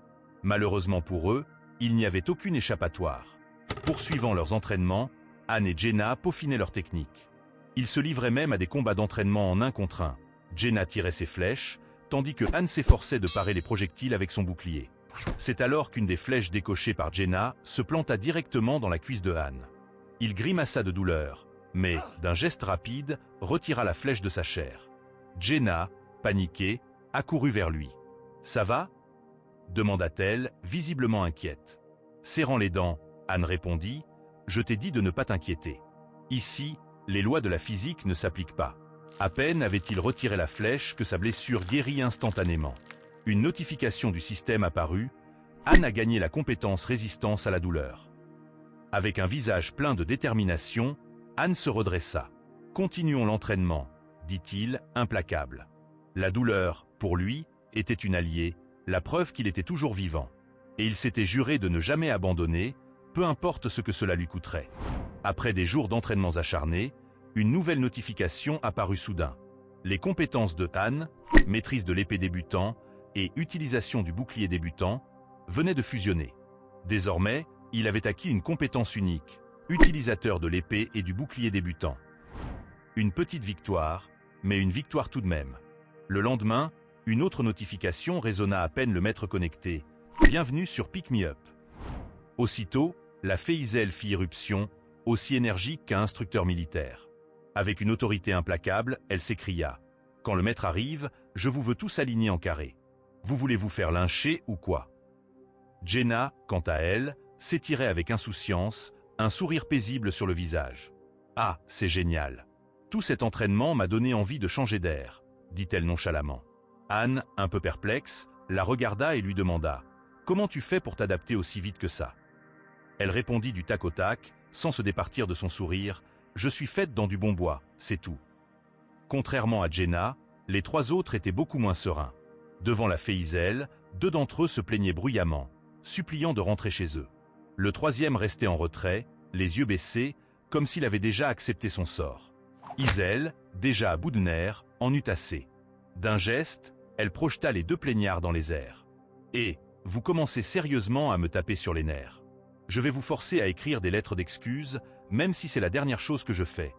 Malheureusement pour eux, il n'y avait aucune échappatoire. Poursuivant leurs entraînements, Anne et Jenna peaufinaient leur technique. Ils se livraient même à des combats d'entraînement en 1 contre 1. Jenna tirait ses flèches, tandis que Anne s'efforçait de parer les projectiles avec son bouclier. C'est alors qu'une des flèches décochées par Jenna se planta directement dans la cuisse de Anne. Il grimaça de douleur, mais, d'un geste rapide, retira la flèche de sa chair. Jenna, paniquée, accourut vers lui. « Ça va ?» demanda-t-elle, visiblement inquiète. Serrant les dents, Anne répondit « Je t'ai dit de ne pas t'inquiéter. Ici, les lois de la physique ne s'appliquent pas. » À peine avait-il retiré la flèche que sa blessure guérit instantanément. Une notification du système apparut. Anne a gagné la compétence résistance à la douleur. Avec un visage plein de détermination, Anne se redressa. « Continuons l'entraînement, » dit-il, implacable. La douleur, pour lui, était une alliée, la preuve qu'il était toujours vivant. Et il s'était juré de ne jamais abandonner, peu importe ce que cela lui coûterait. Après des jours d'entraînements acharnés, une nouvelle notification apparut soudain. Les compétences de Anne, maîtrise de l'épée débutant et utilisation du bouclier débutant, venaient de fusionner. Désormais, il avait acquis une compétence unique, utilisateur de l'épée et du bouclier débutant. Une petite victoire, mais une victoire tout de même. Le lendemain, une autre notification résonna à peine le maître connecté. « Bienvenue sur Pick Me Up ». Aussitôt, la Féisel fit irruption, aussi énergique qu'un instructeur militaire. Avec une autorité implacable, elle s'écria « Quand le maître arrive, je vous veux tous alignés en carré. Vous voulez vous faire lyncher ou quoi ?» Jenna, quant à elle, s'étirait avec insouciance, un sourire paisible sur le visage. « Ah, c'est génial. Tout cet entraînement m'a donné envie de changer d'air, » dit-elle nonchalamment. Anne, un peu perplexe, la regarda et lui demanda « Comment tu fais pour t'adapter aussi vite que ça ?» Elle répondit du tac au tac, sans se départir de son sourire « Je suis faite dans du bon bois, c'est tout. » Contrairement à Jenna, les trois autres étaient beaucoup moins sereins. Devant la Féisel, 2 d'entre eux se plaignaient bruyamment, suppliant de rentrer chez eux. Le troisième restait en retrait, les yeux baissés, comme s'il avait déjà accepté son sort. Iselle, déjà à bout de nerfs, en eut assez. D'un geste, elle projeta les 2 plaignards dans les airs. « Et, vous commencez sérieusement à me taper sur les nerfs. Je vais vous forcer à écrire des lettres d'excuses, même si c'est la dernière chose que je fais. »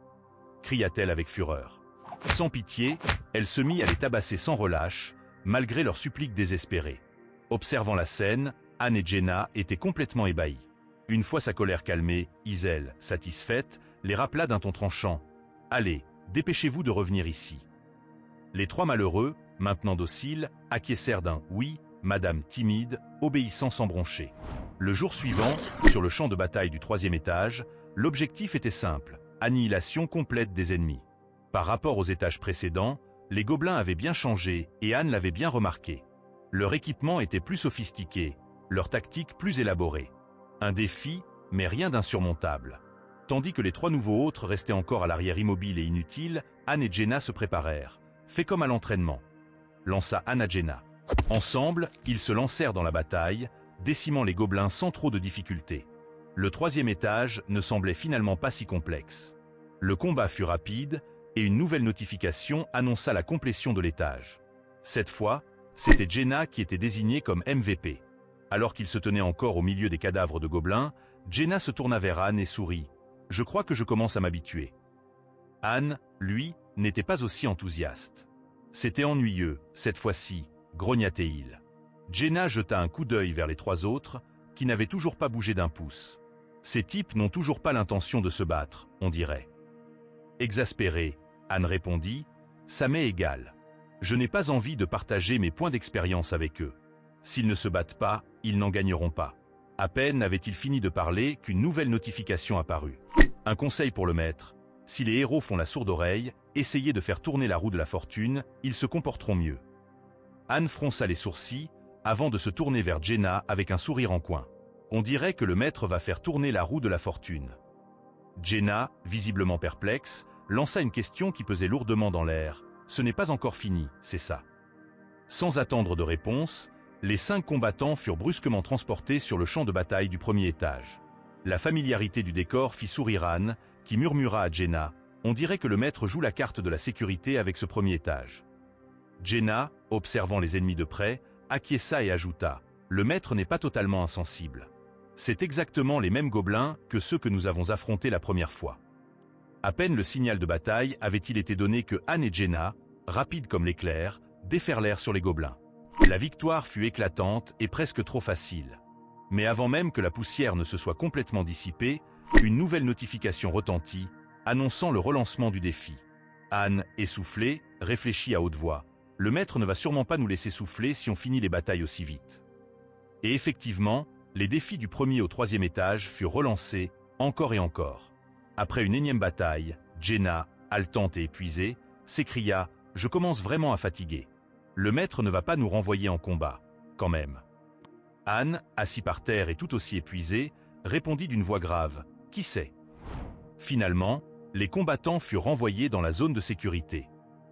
cria-t-elle avec fureur. Sans pitié, elle se mit à les tabasser sans relâche, malgré leurs suppliques désespérées. Observant la scène, Anne et Jenna étaient complètement ébahies. Une fois sa colère calmée, Iselle, satisfaite, les rappela d'un ton tranchant. « Allez, dépêchez-vous de revenir ici. » Les 3 malheureux, maintenant dociles, acquiescèrent d'un « oui », madame timide, obéissant sans broncher. Le jour suivant, sur le champ de bataille du 3e étage, l'objectif était simple, annihilation complète des ennemis. Par rapport aux étages précédents, les gobelins avaient bien changé et Anne l'avait bien remarqué. Leur équipement était plus sophistiqué, leur tactique plus élaborée. Un défi, mais rien d'insurmontable. Tandis que les 3 nouveaux autres restaient encore à l'arrière immobiles et inutiles, Anne et Jenna se préparèrent. « Fais comme à l'entraînement », lança Anne à Jenna. Ensemble, ils se lancèrent dans la bataille, décimant les gobelins sans trop de difficultés. Le 3e étage ne semblait finalement pas si complexe. Le combat fut rapide et une nouvelle notification annonça la complétion de l'étage. Cette fois, c'était Jenna qui était désignée comme MVP. Alors qu'il se tenait encore au milieu des cadavres de gobelins, Jenna se tourna vers Anne et sourit. « Je crois que je commence à m'habituer. » Anne, lui, n'était pas aussi enthousiaste. C'était ennuyeux, cette fois-ci, grogna-t-il. Jenna jeta un coup d'œil vers les 3 autres, qui n'avaient toujours pas bougé d'un pouce. Ces types n'ont toujours pas l'intention de se battre, on dirait. Exaspérée, Anne répondit, « Ça m'est égal. Je n'ai pas envie de partager mes points d'expérience avec eux. S'ils ne se battent pas, ils n'en gagneront pas. » À peine avait-il fini de parler qu'une nouvelle notification apparut. Un conseil pour le maître. Si les héros font la sourde oreille, essayez de faire tourner la roue de la fortune, ils se comporteront mieux. Anne fronça les sourcils, avant de se tourner vers Jenna avec un sourire en coin. On dirait que le maître va faire tourner la roue de la fortune. Jenna, visiblement perplexe, lança une question qui pesait lourdement dans l'air. Ce n'est pas encore fini, c'est ça. Sans attendre de réponse, les 5 combattants furent brusquement transportés sur le champ de bataille du 1er étage. La familiarité du décor fit sourire Anne, qui murmura à Jenna, « On dirait que le maître joue la carte de la sécurité avec ce 1er étage. » Jenna, observant les ennemis de près, acquiesça et ajouta, « Le maître n'est pas totalement insensible. C'est exactement les mêmes gobelins que ceux que nous avons affrontés la première fois. » À peine le signal de bataille avait-il été donné que Anne et Jenna, rapides comme l'éclair, déferlèrent sur les gobelins. La victoire fut éclatante et presque trop facile. Mais avant même que la poussière ne se soit complètement dissipée, une nouvelle notification retentit, annonçant le relancement du défi. Anne, essoufflée, réfléchit à haute voix. Le maître ne va sûrement pas nous laisser souffler si on finit les batailles aussi vite. Et effectivement, les défis du 1er au 3e étage furent relancés, encore et encore. Après une énième bataille, Jenna, haletante et épuisée, s'écria « Je commence vraiment à fatiguer. Le maître ne va pas nous renvoyer en combat, quand même. » Anne, assis par terre et tout aussi épuisée, répondit d'une voix grave « Qui sait ?» Finalement, les combattants furent renvoyés dans la zone de sécurité.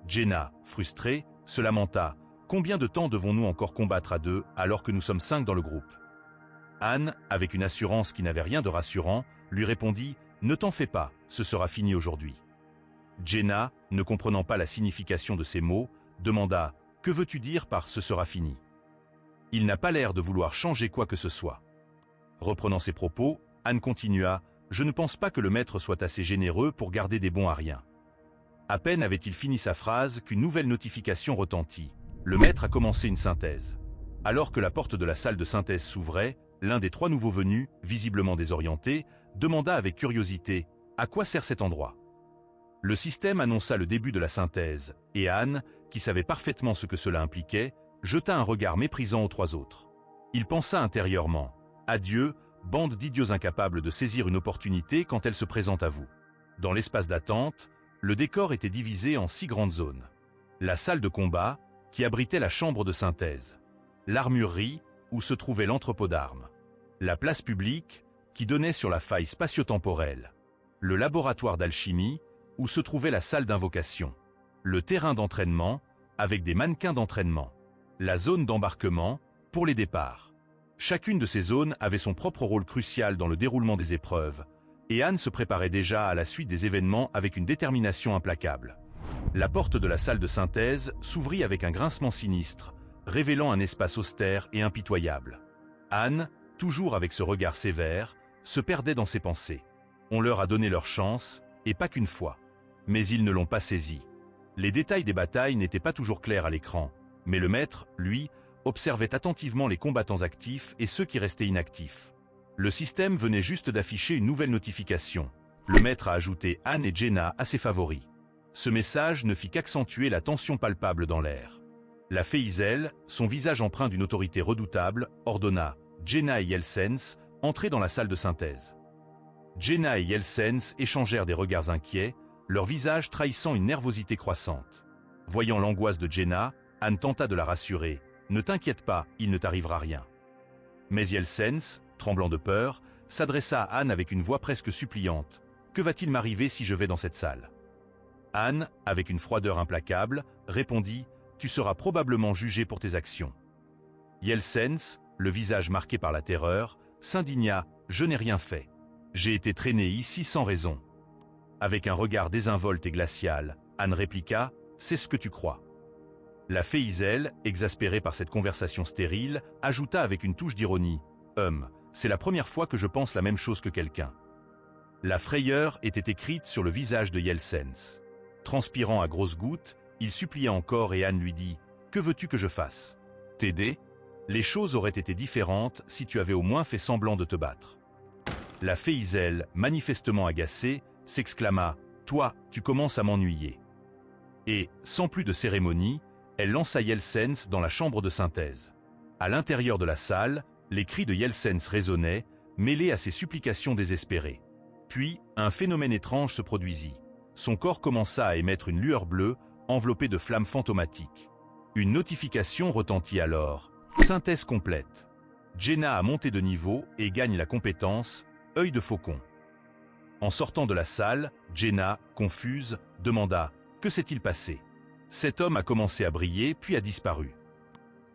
Jenna, frustrée, se lamenta « Combien de temps devons-nous encore combattre à 2 alors que nous sommes 5 dans le groupe ?» Anne, avec une assurance qui n'avait rien de rassurant, lui répondit « Ne t'en fais pas, ce sera fini aujourd'hui. » Jenna, ne comprenant pas la signification de ces mots, demanda « Que veux-tu dire par « ce sera fini » ?» Il n'a pas l'air de vouloir changer quoi que ce soit. Reprenant ses propos, Anne continua « Je ne pense pas que le maître soit assez généreux pour garder des bons à rien. » À peine avait-il fini sa phrase qu'une nouvelle notification retentit. Le maître a commencé une synthèse. Alors que la porte de la salle de synthèse s'ouvrait, l'un des 3 nouveaux venus, visiblement désorienté, demanda avec curiosité « À quoi sert cet endroit ?» Le système annonça le début de la synthèse, et Anne, qui savait parfaitement ce que cela impliquait, jeta un regard méprisant aux 3 autres. Il pensa intérieurement « Adieu, bande d'idiots incapables de saisir une opportunité quand elle se présente à vous. » Dans l'espace d'attente, le décor était divisé en 6 grandes zones. La salle de combat, qui abritait la chambre de synthèse. L'armurerie, où se trouvait l'entrepôt d'armes. La place publique, qui donnait sur la faille spatio-temporelle. Le laboratoire d'alchimie, où se trouvait la salle d'invocation. Le terrain d'entraînement, avec des mannequins d'entraînement. La zone d'embarquement, pour les départs. Chacune de ces zones avait son propre rôle crucial dans le déroulement des épreuves, Et Anne se préparait déjà à la suite des événements avec une détermination implacable. La porte de la salle de synthèse s'ouvrit avec un grincement sinistre, révélant un espace austère et impitoyable. Anne, toujours avec ce regard sévère, se perdait dans ses pensées. On leur a donné leur chance, et pas qu'une fois. Mais ils ne l'ont pas saisie. Les détails des batailles n'étaient pas toujours clairs à l'écran, mais le maître, lui, observait attentivement les combattants actifs et ceux qui restaient inactifs. Le système venait juste d'afficher une nouvelle notification. Le maître a ajouté Anne et Jenna à ses favoris. Ce message ne fit qu'accentuer la tension palpable dans l'air. La fée Iselle, son visage empreint d'une autorité redoutable, ordonna Jenna et Yelsens entrer dans la salle de synthèse. Jenna et Yelsens échangèrent des regards inquiets, leur visage trahissant une nervosité croissante. Voyant l'angoisse de Jenna, Anne tenta de la rassurer. « Ne t'inquiète pas, il ne t'arrivera rien. » Mais Yelsens, tremblant de peur, s'adressa à Anne avec une voix presque suppliante. « Que va-t-il m'arriver si je vais dans cette salle ?» Anne, avec une froideur implacable, répondit « Tu seras probablement jugé pour tes actions. » Yelsens, le visage marqué par la terreur, s'indigna « Je n'ai rien fait. J'ai été traîné ici sans raison. » Avec un regard désinvolte et glacial, Anne répliqua « C'est ce que tu crois. » La fée Iselle, exaspérée par cette conversation stérile, ajouta avec une touche d'ironie « c'est la première fois que je pense la même chose que quelqu'un. » La frayeur était écrite sur le visage de Yelsens. Transpirant à grosses gouttes, il supplia encore et Anne lui dit « Que veux-tu que je fasse? T'aider? Les choses auraient été différentes si tu avais au moins fait semblant de te battre. » La fée Iselle, manifestement agacée, s'exclama « Toi, tu commences à m'ennuyer. » Et, sans plus de cérémonie, elle lança Yelsens dans la chambre de synthèse. À l'intérieur de la salle, les cris de Yelsens résonnaient, mêlés à ses supplications désespérées. Puis, un phénomène étrange se produisit. Son corps commença à émettre une lueur bleue, enveloppée de flammes fantomatiques. Une notification retentit alors. Synthèse complète. Jenna a monté de niveau et gagne la compétence « œil de faucon ». En sortant de la salle, Jenna, confuse, demanda « Que s'est-il passé ?» Cet homme a commencé à briller puis a disparu.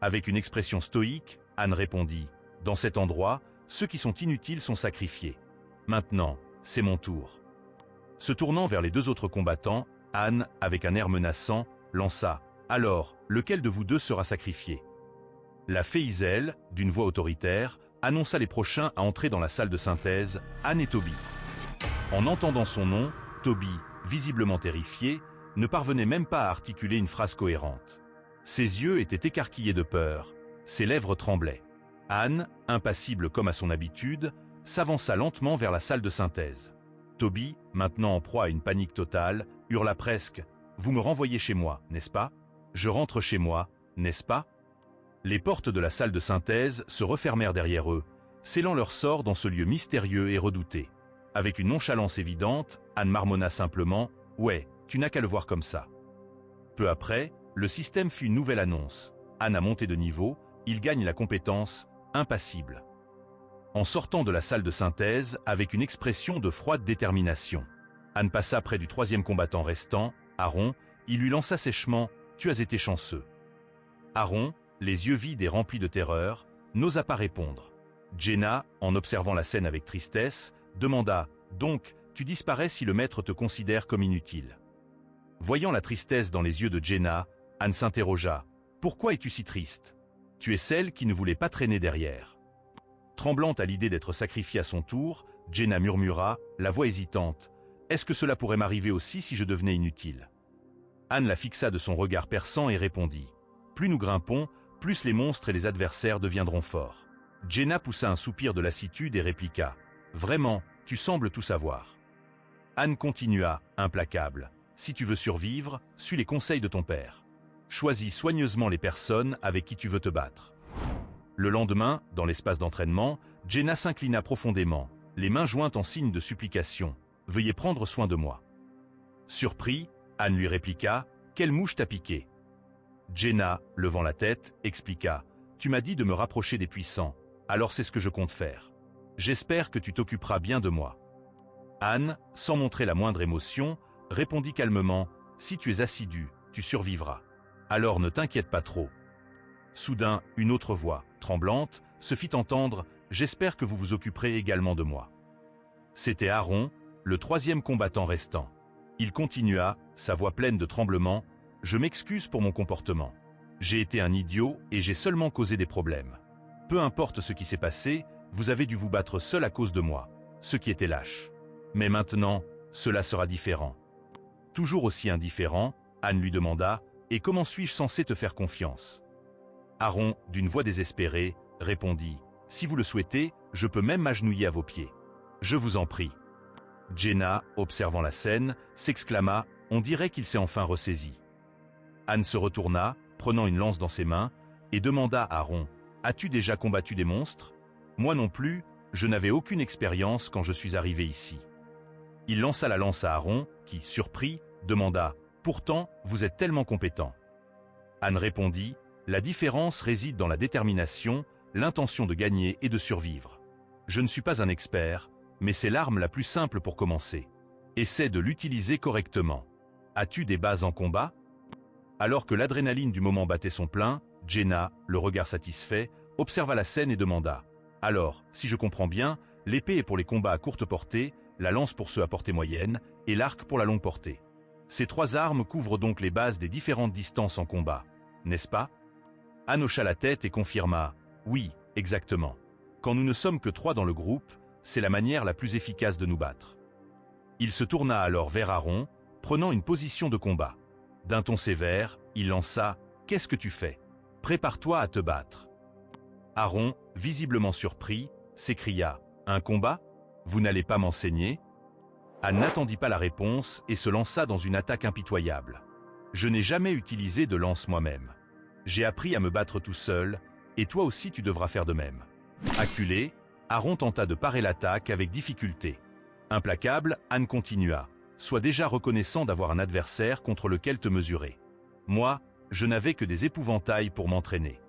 Avec une expression stoïque, Anne répondit « Dans cet endroit, ceux qui sont inutiles sont sacrifiés. Maintenant, c'est mon tour. » Se tournant vers les deux autres combattants, Anne, avec un air menaçant, lança « Alors, lequel de vous deux sera sacrifié ?» La fée Iselle, d'une voix autoritaire, annonça les prochains à entrer dans la salle de synthèse, Anne et Toby. En entendant son nom, Toby, visiblement terrifié, ne parvenait même pas à articuler une phrase cohérente. Ses yeux étaient écarquillés de peur, ses lèvres tremblaient. Anne, impassible comme à son habitude, s'avança lentement vers la salle de synthèse. Toby, maintenant en proie à une panique totale, hurla presque « Vous me renvoyez chez moi, n'est-ce pas? Je rentre chez moi, n'est-ce pas ?» Les portes de la salle de synthèse se refermèrent derrière eux, scellant leur sort dans ce lieu mystérieux et redouté. Avec une nonchalance évidente, Anne marmonna simplement « Ouais, tu n'as qu'à le voir comme ça. » Peu après, le système fit une nouvelle annonce. Anne a monté de niveau, il gagne la compétence « Impassible ». En sortant de la salle de synthèse avec une expression de froide détermination. Anne passa près du troisième combattant restant, Aaron, il lui lança sèchement « Tu as été chanceux. » Aaron, les yeux vides et remplis de terreur, n'osa pas répondre. Jenna, en observant la scène avec tristesse, demanda « Donc, tu disparais si le maître te considère comme inutile. » Voyant la tristesse dans les yeux de Jenna, Anne s'interrogea « Pourquoi es-tu si triste? Tu es celle qui ne voulait pas traîner derrière. » Tremblante à l'idée d'être sacrifiée à son tour, Jenna murmura, la voix hésitante « Est-ce que cela pourrait m'arriver aussi si je devenais inutile ?» Anne la fixa de son regard perçant et répondit « Plus nous grimpons, plus les monstres et les adversaires deviendront forts. » Jenna poussa un soupir de lassitude et répliqua « Vraiment, tu sembles tout savoir. » Anne continua, implacable « Si tu veux survivre, suis les conseils de ton père. Choisis soigneusement les personnes avec qui tu veux te battre. » Le lendemain, dans l'espace d'entraînement, Jenna s'inclina profondément, les mains jointes en signe de supplication. « Veuillez prendre soin de moi. » Surpris, Anne lui répliqua « Quelle mouche t'a piqué ?» Jenna, levant la tête, expliqua « Tu m'as dit de me rapprocher des puissants, alors c'est ce que je compte faire. J'espère que tu t'occuperas bien de moi. » Anne, sans montrer la moindre émotion, répondit calmement « Si tu es assidu, tu survivras. Alors ne t'inquiète pas trop. » Soudain, une autre voix, tremblante, se fit entendre « J'espère que vous vous occuperez également de moi. » C'était Aaron, le troisième combattant restant. Il continua, sa voix pleine de tremblement. « Je m'excuse pour mon comportement. J'ai été un idiot et j'ai seulement causé des problèmes. Peu importe ce qui s'est passé, vous avez dû vous battre seul à cause de moi, ce qui était lâche. Mais maintenant, cela sera différent. » Toujours aussi indifférent, Anne lui demanda « Et comment suis-je censé te faire confiance ?» Aaron, d'une voix désespérée, répondit « Si vous le souhaitez, je peux même m'agenouiller à vos pieds. Je vous en prie. » Jenna, observant la scène, s'exclama « On dirait qu'il s'est enfin ressaisi. » Anne se retourna, prenant une lance dans ses mains, et demanda à Aaron « As-tu déjà combattu des monstres ? Moi non plus, je n'avais aucune expérience quand je suis arrivé ici. » Il lança la lance à Aaron, qui, surpris, demanda « Pourtant, vous êtes tellement compétent. » Anne répondit « La différence réside dans la détermination, l'intention de gagner et de survivre. Je ne suis pas un expert, mais c'est l'arme la plus simple pour commencer. Essaie de l'utiliser correctement. As-tu des bases en combat ?» Alors que l'adrénaline du moment battait son plein, Jenna, le regard satisfait, observa la scène et demanda « Alors, si je comprends bien, l'épée est pour les combats à courte portée, la lance pour ceux à portée moyenne, et l'arc pour la longue portée. Ces trois armes couvrent donc les bases des différentes distances en combat, n'est-ce pas ?» Anne hocha la tête et confirma « Oui, exactement. Quand nous ne sommes que trois dans le groupe, c'est la manière la plus efficace de nous battre. » Il se tourna alors vers Aaron, prenant une position de combat. D'un ton sévère, il lança « Qu'est-ce que tu fais ? Prépare-toi à te battre. » Aaron, visiblement surpris, s'écria « Un combat ? Vous n'allez pas m'enseigner ?» Anne n'attendit pas la réponse et se lança dans une attaque impitoyable. « Je n'ai jamais utilisé de lance moi-même. J'ai appris à me battre tout seul, et toi aussi tu devras faire de même. » Acculé, Aaron tenta de parer l'attaque avec difficulté. Implacable, Anne continua. « Sois déjà reconnaissant d'avoir un adversaire contre lequel te mesurer. Moi, je n'avais que des épouvantails pour m'entraîner. »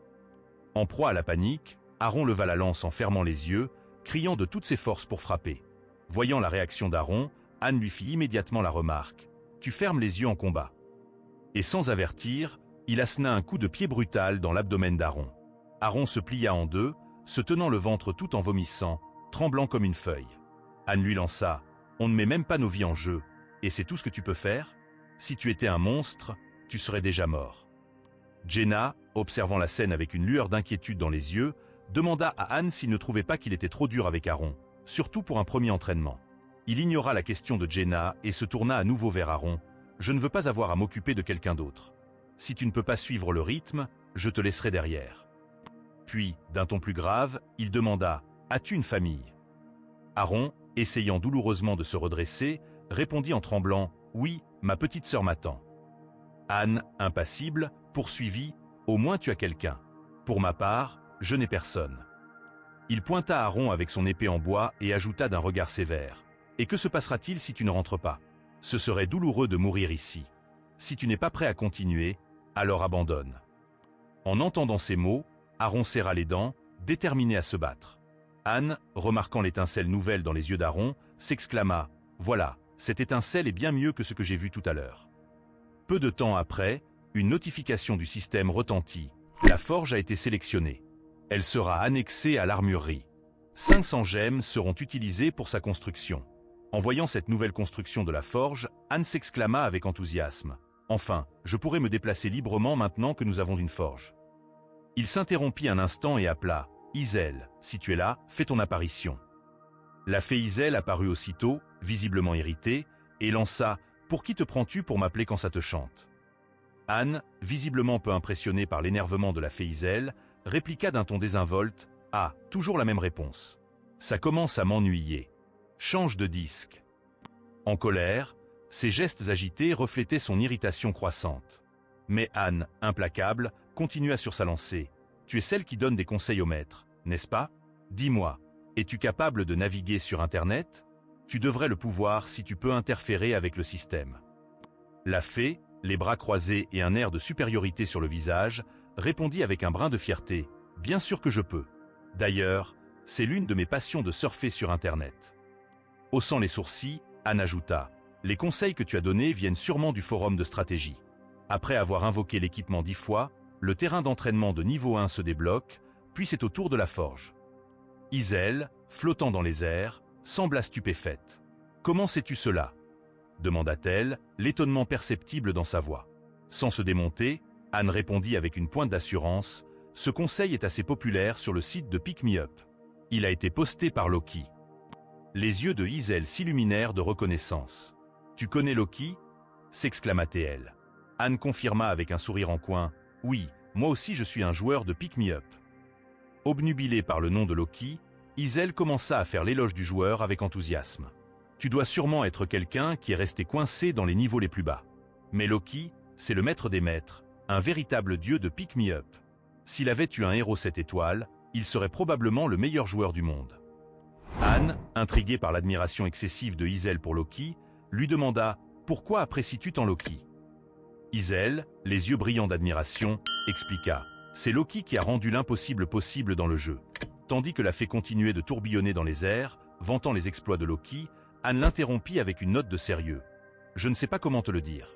En proie à la panique, Aaron leva la lance en fermant les yeux, criant de toutes ses forces pour frapper. Voyant la réaction d'Aaron, Anne lui fit immédiatement la remarque « Tu fermes les yeux en combat. » Et sans avertir, il assena un coup de pied brutal dans l'abdomen d'Aaron. Aaron se plia en deux, se tenant le ventre tout en vomissant, tremblant comme une feuille. Anne lui lança « On ne met même pas nos vies en jeu, et c'est tout ce que tu peux faire ? Si tu étais un monstre, tu serais déjà mort. » Jenna, observant la scène avec une lueur d'inquiétude dans les yeux, demanda à Anne s'il ne trouvait pas qu'il était trop dur avec Aaron, surtout pour un premier entraînement. Il ignora la question de Jenna et se tourna à nouveau vers Aaron. « Je ne veux pas avoir à m'occuper de quelqu'un d'autre. Si tu ne peux pas suivre le rythme, je te laisserai derrière. » Puis, d'un ton plus grave, il demanda « As-tu une famille ?» Aaron, essayant douloureusement de se redresser, répondit en tremblant « Oui, ma petite sœur m'attend. » Anne, impassible, poursuivit « Au moins tu as quelqu'un. Pour ma part, je n'ai personne. » Il pointa Aaron avec son épée en bois et ajouta d'un regard sévère « Et que se passera-t-il si tu ne rentres pas ? Ce serait douloureux de mourir ici. Si tu n'es pas prêt à continuer, alors abandonne. » En entendant ces mots, Aaron serra les dents, déterminé à se battre. Anne, remarquant l'étincelle nouvelle dans les yeux d'Aaron, s'exclama « Voilà, cette étincelle est bien mieux que ce que j'ai vu tout à l'heure. » Peu de temps après, une notification du système retentit. La forge a été sélectionnée. Elle sera annexée à l'armurerie. 500 gemmes seront utilisées pour sa construction. En voyant cette nouvelle construction de la forge, Anne s'exclama avec enthousiasme. « Enfin, je pourrai me déplacer librement maintenant que nous avons une forge. » Il s'interrompit un instant et appela « Isel, si tu es là, fais ton apparition. » La fée Isel apparut aussitôt, visiblement irritée, et lança « Pour qui te prends-tu pour m'appeler quand ça te chante ?» Anne, visiblement peu impressionnée par l'énervement de la fée Isel, répliqua d'un ton désinvolte « Ah, toujours la même réponse. Ça commence à m'ennuyer. Change de disque. » En colère, ses gestes agités reflétaient son irritation croissante. Mais Anne, implacable, continua sur sa lancée. « Tu es celle qui donne des conseils au maître, n'est-ce pas ? Dis-moi, es-tu capable de naviguer sur Internet ? Tu devrais le pouvoir si tu peux interférer avec le système. » La fée, les bras croisés et un air de supériorité sur le visage, répondit avec un brin de fierté. « Bien sûr que je peux. D'ailleurs, c'est l'une de mes passions de surfer sur Internet. » Haussant les sourcils, Anne ajouta. « Les conseils que tu as donnés viennent sûrement du forum de stratégie. Après avoir invoqué l'équipement 10 fois, le terrain d'entraînement de niveau 1 se débloque, puis c'est au tour de la forge. » Isel, flottant dans les airs, sembla stupéfaite. « Comment sais-tu cela ?» demanda-t-elle, l'étonnement perceptible dans sa voix. Sans se démonter, Anne répondit avec une pointe d'assurance « Ce conseil est assez populaire sur le site de Pick Me Up. Il a été posté par Loki. » Les yeux de Isel s'illuminèrent de reconnaissance. « Tu connais Loki ?» s'exclama-t-elle. Anne confirma avec un sourire en coin « Oui, moi aussi je suis un joueur de Pick Me Up. » Obnubilée par le nom de Loki, Isel commença à faire l'éloge du joueur avec enthousiasme. « Tu dois sûrement être quelqu'un qui est resté coincé dans les niveaux les plus bas. Mais Loki, c'est le maître des maîtres, un véritable dieu de Pick Me Up. S'il avait eu un héros 7 étoiles, il serait probablement le meilleur joueur du monde. » Anne, intriguée par l'admiration excessive de Isel pour Loki, lui demanda « Pourquoi apprécies-tu tant Loki ?» Isel, les yeux brillants d'admiration, expliqua « C'est Loki qui a rendu l'impossible possible dans le jeu. » Tandis que la fée continuait de tourbillonner dans les airs, vantant les exploits de Loki, Anne l'interrompit avec une note de sérieux. « Je ne sais pas comment te le dire. »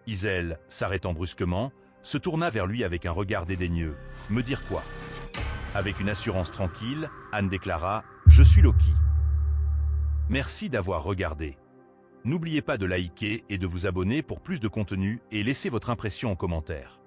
Isel, s'arrêtant brusquement, se tourna vers lui avec un regard dédaigneux. « Me dire quoi ?» Avec une assurance tranquille, Anne déclara « Je suis Loki. » Merci d'avoir regardé. N'oubliez pas de liker et de vous abonner pour plus de contenu et laissez votre impression en commentaire.